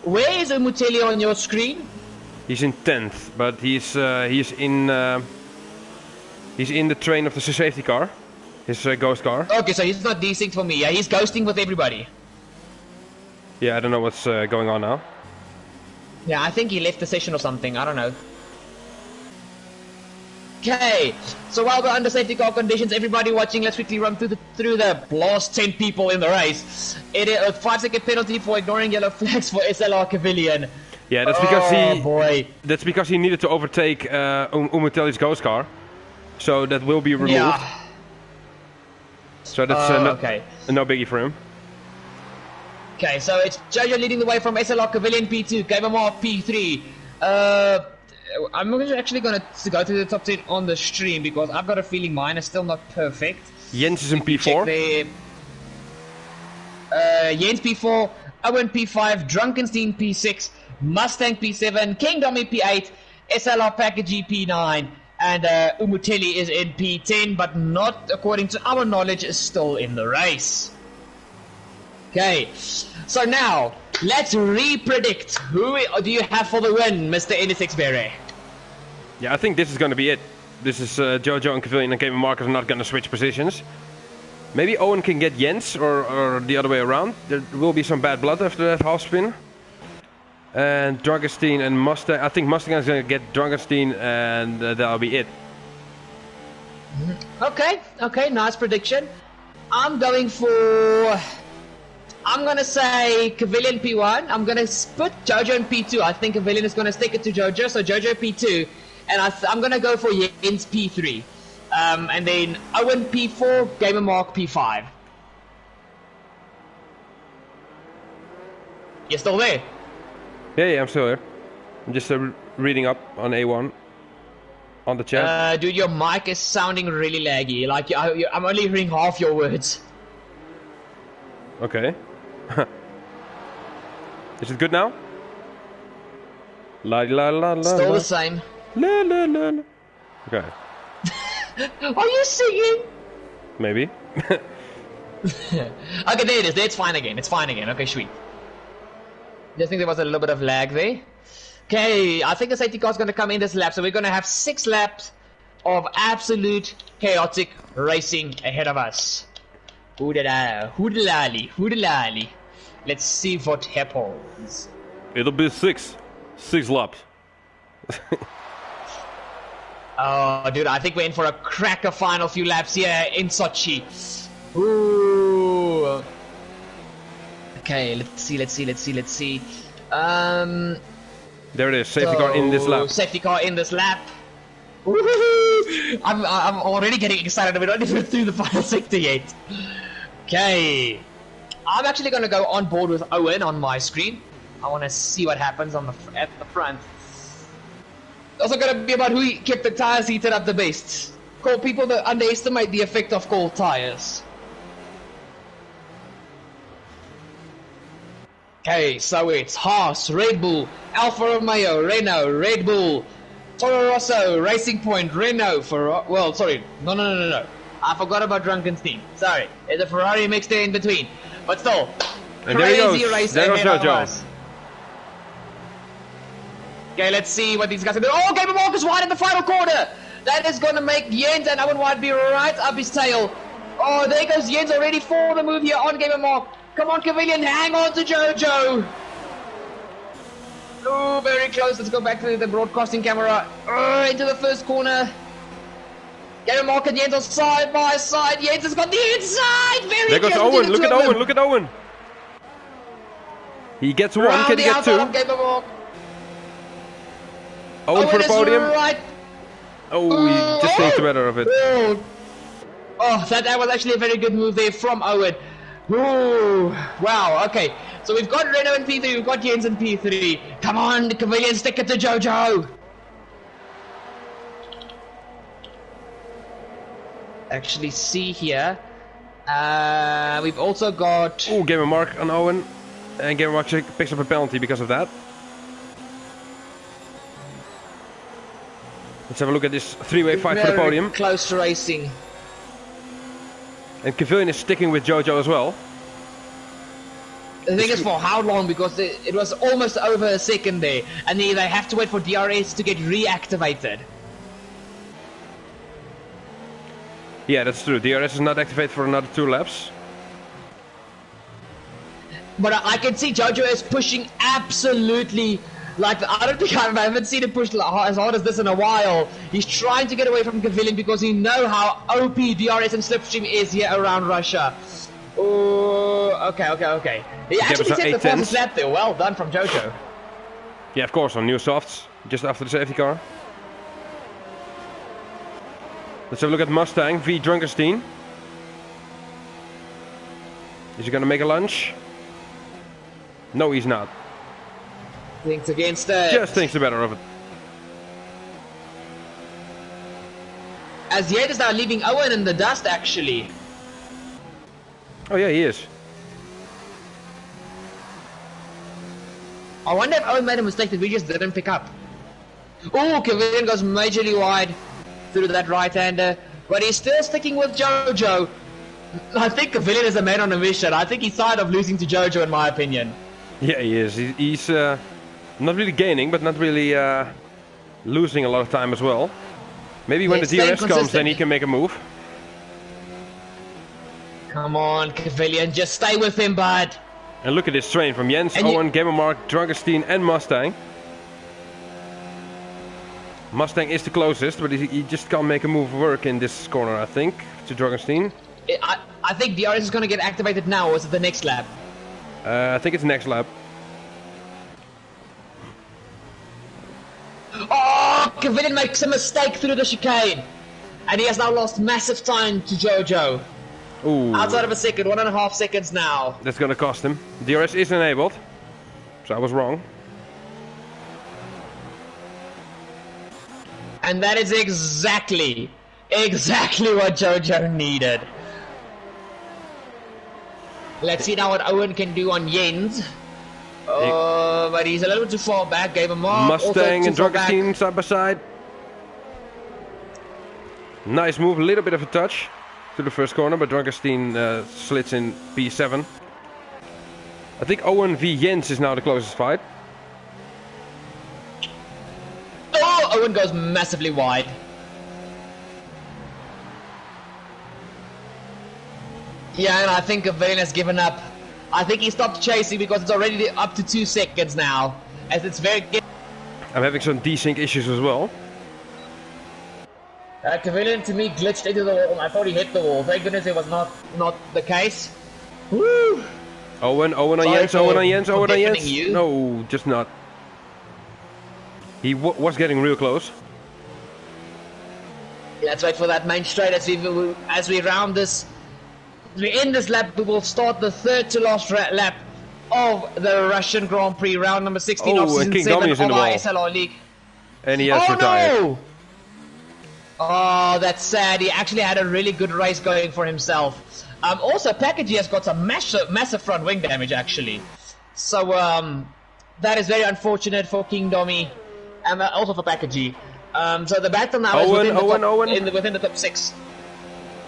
Where is Umuteli on your screen? He's in 10th, but he's in the train of the safety car, his ghost car. Okay, so he's not desynced for me. Yeah, he's ghosting with everybody. Yeah, I don't know what's going on now. Yeah, I think he left the session or something. I don't know. Okay, so while we're under safety car conditions, everybody watching, let's quickly run through the last 10 people in the race. It is a 5-second penalty for ignoring yellow flags for SLR Pavilion. Yeah, that's because that's because he needed to overtake Umuteli's ghost car. So that will be removed. Yeah. So that's okay. No biggie for him. Okay, so it's Jojo leading the way from SLR Pavilion P2, Gamermark P3. I'm actually going to go through the top 10 on the stream because I've got a feeling mine is still not perfect. Jens is in P4. Jens P4, Owen P5, Drunkenstein P6, Mustang P7, Kingdom P8, SLR Package P9, and Umutelli is in P10, but not, according to our knowledge, is still in the race. Okay, so now, let's re-predict. Who do you have for the win, Mr. NSX Berry? Yeah, I think this is going to be it. This is Jojo and Cavilion and Gamermark are not going to switch positions. Maybe Owen can get Jens, or the other way around. There will be some bad blood after that half spin. And Drunkenstein and Mustang. I think Mustang is going to get Drunkenstein, and that'll be it. Okay, nice prediction. I'm going to say Cavilion P1. I'm going to put Jojo in P2. I think Cavilion is going to stick it to Jojo, so Jojo P2. And I'm going to go for Jens P3. And then Owen P4, Gamermark P5. You're still there? Yeah, I'm still there. I'm just reading up on A1 on the chat. Dude, your mic is sounding really laggy. Like I'm only hearing half your words. Okay. Is it good now? La la la la. Still la. the same. La la la la. Okay. Are you singing? Maybe. Okay, there it is. It's fine again. It's fine again. Okay, sweet. Just think there was a little bit of lag there. Okay, I think the safety car is going to come in this lap, so we're going to have 6 laps of absolute chaotic racing ahead of us. Hoodalali, hoodalali, hoodalali. Let's see what happens. It'll be 6 laps. Oh, dude, I think we're in for a cracker final few laps here in Sochi. Ooh. Okay, let's see. There it is, safety car in this lap. Safety car in this lap. I'm already getting excited. We don't even through the final sector yet. Okay. I'm actually going to go on board with Owen on my screen. I want to see what happens at the front. Also going to be about who kept the tires heated up the best. Call people that underestimate the effect of cold tires. Okay, so it's Haas, Red Bull, Alfa Romeo, Renault, Red Bull, Toro Rosso, Racing Point, Renault, well, sorry, no. I forgot about Drunkenstein. Sorry, there's a Ferrari mixed in between. But still, and crazy race there ahead goes of Jojo. us. Okay, let's see what these guys are doing. Oh, Gamermark is wide in the final corner. That is going to make Jens and Owen White be right up his tail. Oh, there goes Jens already for the move here on Gamermark. Come on, Cavilion, hang on to Jojo. Oh, very close. Let's go back to the broadcasting camera. Into the first corner. Gamermark and Jens are side by side. Jens has got the inside. Very there goes Owen. Look at Owen. Look at Owen. He gets one. Can he get 2? Owen for the podium. Right. Oh, he just takes the better of it. Oh, that was actually a very good move there from Owen. Ooh, wow, okay. So we've got Renault in P3, we've got Jens in P3. Come on, Cavilion, stick it to Jojo. Actually, see here. We've also got... Oh, Gamermark on Owen. And Gamermark picks up a penalty because of that. Let's have a look at this 3-way fight for the podium. Close racing. And Cavilion is sticking with Jojo as well. The thing is, for how long? Because it was almost over a second there. And they have to wait for DRS to get reactivated. Yeah, that's true. DRS is not activated for another 2 laps. But I can see Jojo is pushing absolutely... Like, I don't think I haven't seen him push as hard as this in a while. He's trying to get away from Cavilion because he knows how OP DRS and Slipstream is here around Russia. Oh, okay. He actually set the fastest lap there. Well done from Jojo. Yeah, of course, on new softs, just after the safety car. Let's have a look at Mustang v Drunkenstein. Is he gonna make a lunge? No, he's not. Thinks against it. Just thinks the better of it. As yet is now leaving Owen in the dust, actually. Oh yeah, he is. I wonder if Owen made a mistake that we just didn't pick up. Oh, Kevin goes majorly wide through that right-hander, but he's still sticking with Jojo. I think Kevin is a man on a mission. I think he's tired of losing to Jojo, in my opinion. Yeah, he is. He's not really gaining, but not really losing a lot of time as well. Maybe when the DRS comes, then he can make a move. Come on, Kevin, just stay with him, bud. And look at this train from Jens, Owen, Gamermark, Drunkenstein and Mustang. Mustang is the closest, but he just can't make a move work in this corner, I think, to Drunkenstein. I think DRS is going to get activated now, or is it the next lap? I think it's next lap. Oh, Kevin makes a mistake through the chicane. And he has now lost massive time to Jojo. Ooh. Outside of a second, 1.5 seconds now. That's gonna cost him. DRS is enabled, so I was wrong. And that is exactly what Jojo needed. Let's see now what Owen can do on Jens. Oh, but he's a little bit too far back. Gave him off. Mustang and Drunkenstein side by side. Nice move, a little bit of a touch to the first corner, but Drunkenstein slits in P7. I think Owen v Jens is now the closest fight. Oh, Owen goes massively wide. Yeah, and I think Kevin has given up. I think he stopped chasing because it's already up to 2 seconds now. As it's very... I'm having some desync issues as well. Kevin to me glitched into the wall. I thought he hit the wall. Thank goodness it was not the case. Woo! Owen on Jens, Owen on Jens, Owen on Jens. No, just not. He was getting real close. Let's wait for that main straight as we round this. We end this lap, we will start the third to last lap of the Russian Grand Prix, round number 16 of season 7 of our SLR League. And he has retired. No! Oh, that's sad. He actually had a really good race going for himself. Also, Packagey has got some massive front wing damage, actually. So, that is very unfortunate for King Dommy, and also for Packagey. So the battle now is within the top 6.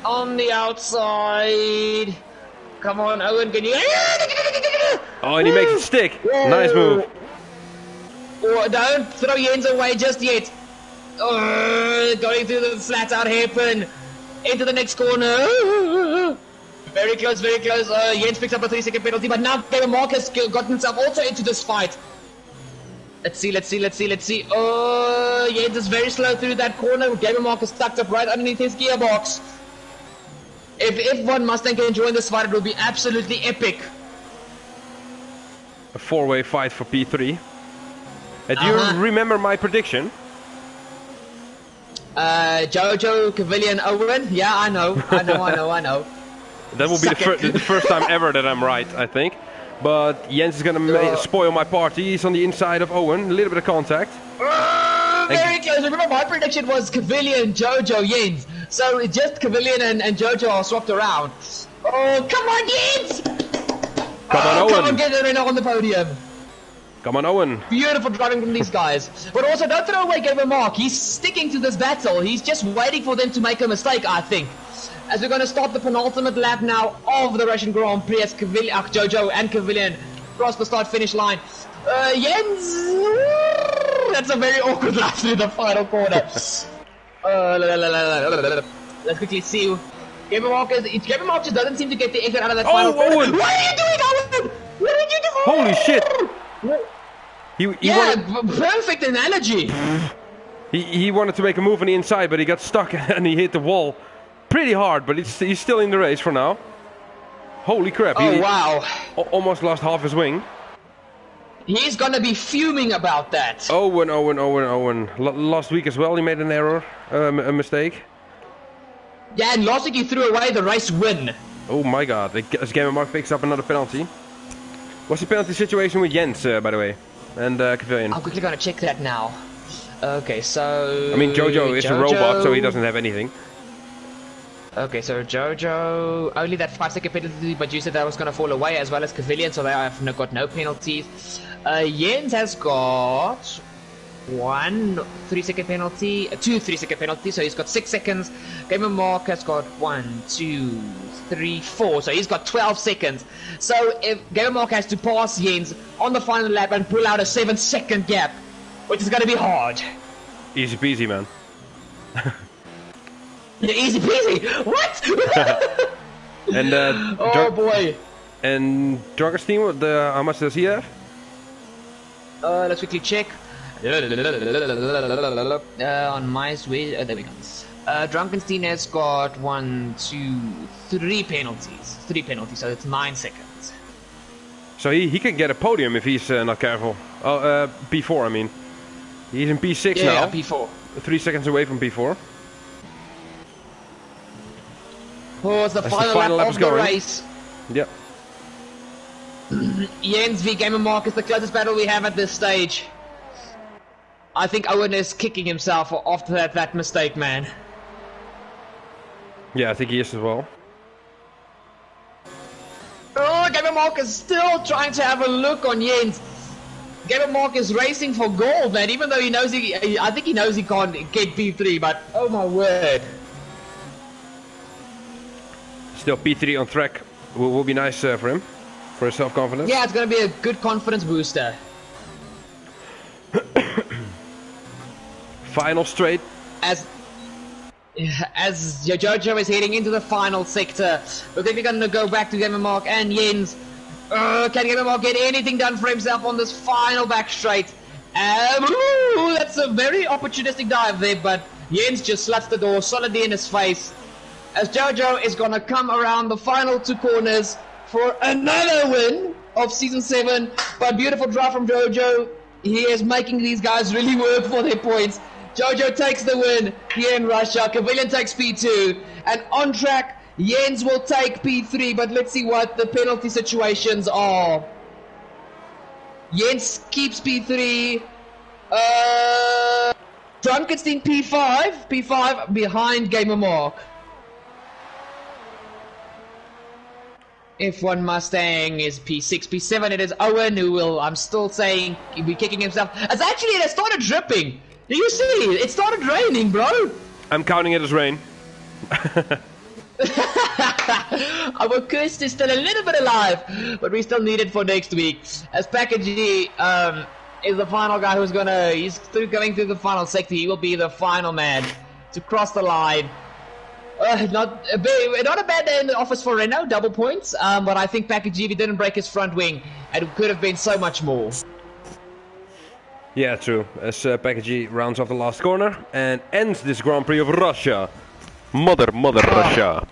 On the outside. Come on, Owen, can you... Oh, and he makes it stick. Nice move. Oh, don't throw Jens away just yet. Going through the flat out hairpin. Into the next corner. Very close, very close. Jens picks up a 3-second penalty, but now Gamermark has got himself also into this fight. Let's see. Oh, Jens is very slow through that corner. Gamermark is stuck up right underneath his gearbox. If F1 Mustang can join this fight, it will be absolutely epic. A 4-way fight for P3. Do you remember my prediction? Jojo, Kevin, Owen. Yeah, I know. That will be the first time ever that I'm right, I think. But Jens is gonna spoil my party. He's on the inside of Owen. A little bit of contact. Very close. Remember, my prediction was Kevin, Jojo, Jens. So it's just Kevin and Jojo are swapped around. Oh, come on, Jens! Come on, Owen. Come on, get in on the podium. Come on, Owen. Beautiful driving from these guys. But also, don't throw away Gamermark. He's sticking to this battle. He's just waiting for them to make a mistake, I think. As we're going to start the penultimate lap now of the Russian Grand Prix as Jojo and Kevin cross the start-finish line. Jens! That's a very awkward lap through the final corner. Let's quickly see. Gamermark just doesn't seem to get the exit out of that final corner. Owen. What are you doing, Owen? What did you do? Holy shit! Perfect analogy. He wanted to make a move on the inside, but he got stuck and he hit the wall pretty hard. But he's still in the race for now. Holy crap! Wow! Almost lost half his wing. He's gonna be fuming about that. Owen. Last week as well, he made an error, a mistake. Yeah, and last week he threw away the race win. Oh my god, as Gamer Mark picks up another penalty. What's the penalty situation with Jens, by the way? And Pavilion? I'm quickly gonna check that now. Okay, so... I mean, Jojo is a robot, so he doesn't have anything. Okay, so Jojo, only that 5-second penalty, but you said that was gonna fall away, as well as Pavilion, so they have got no penalties. Jens has got 1 3-second penalty, 2 3-second penalties, so he's got 6 seconds. Gamer Mark has got 1, 2, 3, 4, so he's got 12 seconds. So if Gamer Mark has to pass Jens on the final lap and pull out a 7-second gap, which is gonna be hard. Easy peasy, man. Yeah, easy peasy. What? And oh boy. And Dragonstein, how much does he have? Let's quickly check. On my switch, there we go. Drunkenstein has got 1, 2, 3 penalties. 3 penalties, so it's 9 seconds. So he can get a podium if he's not careful. Oh, P4, I mean. He's in P6 now. Yeah, P4. 3 seconds away from P4. Oh, it's the final lap of the race. Yep. Jens v Gamer Mark is the closest battle we have at this stage. I think Owen is kicking himself after that mistake, man. Yeah, I think he is as well. Oh, Gamer Mark is still trying to have a look on Jens. Gamer Mark is racing for gold, man, even though he knows I think he knows he can't get P3, but oh my word. Still P3 on track will be nice for him, for his self-confidence. Yeah, it's going to be a good confidence booster. Final straight. As Jojo is heading into the final sector, we're quickly going to go back to Gamer Mark and Jens. Can Gamer Mark get anything done for himself on this final back straight? Ooh, that's a very opportunistic dive there, but Jens just sluts the door solidly in his face. As Jojo is going to come around the final 2 corners for another win of Season 7. But beautiful drive from Jojo. He is making these guys really work for their points. Jojo takes the win here in Russia. Pavilion takes P2. And on track, Jens will take P3. But let's see what the penalty situations are. Jens keeps P3. Drunkenstein P5. P5 behind Gamer Mark. F1 Mustang is P6, P7 it is Owen, who will, I'm still saying, be kicking himself. It started dripping. Do you see? It started raining, bro. I'm counting it as rain. Our curse is still a little bit alive, but we still need it for next week. As Package G is the final guy who's going through the final sector. He will be the final man to cross the line. Not a bad day in the office for Renault, double points, but I think Package G didn't break his front wing, and it could have been so much more. Yeah, true. As Package G rounds off the last corner and ends this Grand Prix of Russia. Mother Russia.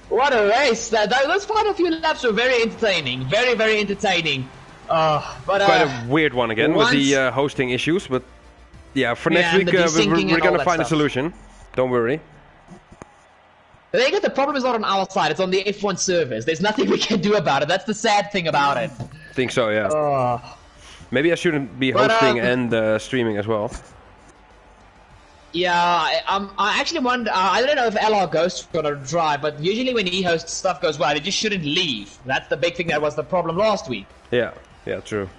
What a race! Those final few laps were very entertaining. Very, very entertaining. But quite a weird one again with the hosting issues, but yeah, for next week we're gonna find a solution. Don't worry. I think the problem is not on our side, it's on the F1 servers. There's nothing we can do about it. That's the sad thing about it. I think so, yeah. Maybe I shouldn't be hosting and streaming as well. Yeah, I actually wonder, I don't know if LR Ghost is gonna drive, but usually when he hosts, stuff goes well. He just shouldn't leave. That's the big thing that was the problem last week. Yeah, true.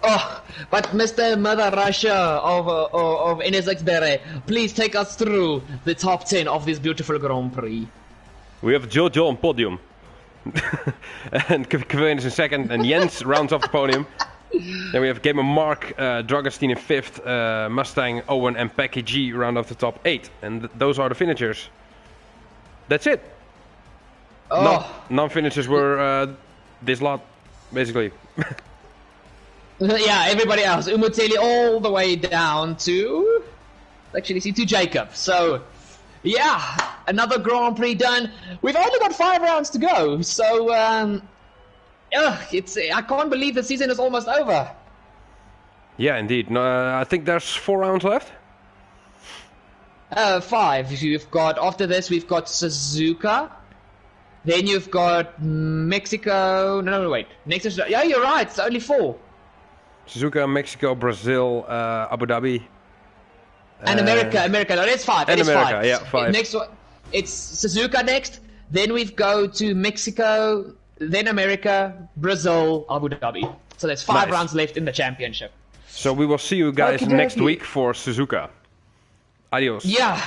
Oh, but Mr. Mother Russia of NSXBere, please take us through the top 10 of this beautiful Grand Prix. We have Jojo on podium. And Kveen is in second, and Jens rounds off the podium. Then we have Gamer Mark, Dragonstein in 5th, Mustang, Owen and Packy G round off the top 8. And those are the finishers. That's it. Non-finishers were this lot, basically. Yeah, everybody else. Umuteli all the way down to... Actually, see, to Jacob. So, yeah, another Grand Prix done. We've only got 5 rounds to go. So, I can't believe the season is almost over. Yeah, indeed. I think there's 4 rounds left. 5. You've got, after this, we've got Suzuka. Then you've got Mexico. No, wait. Next is, yeah, you're right. It's only 4. Suzuka, Mexico, Brazil, Abu Dhabi. And America. No, that's 5. And America, 5. yeah, 5. Next one, it's Suzuka next. Then we go to Mexico, then America, Brazil, Abu Dhabi. So there's 5 rounds left in the championship. So we will see you guys next week for Suzuka. Adios. Yeah.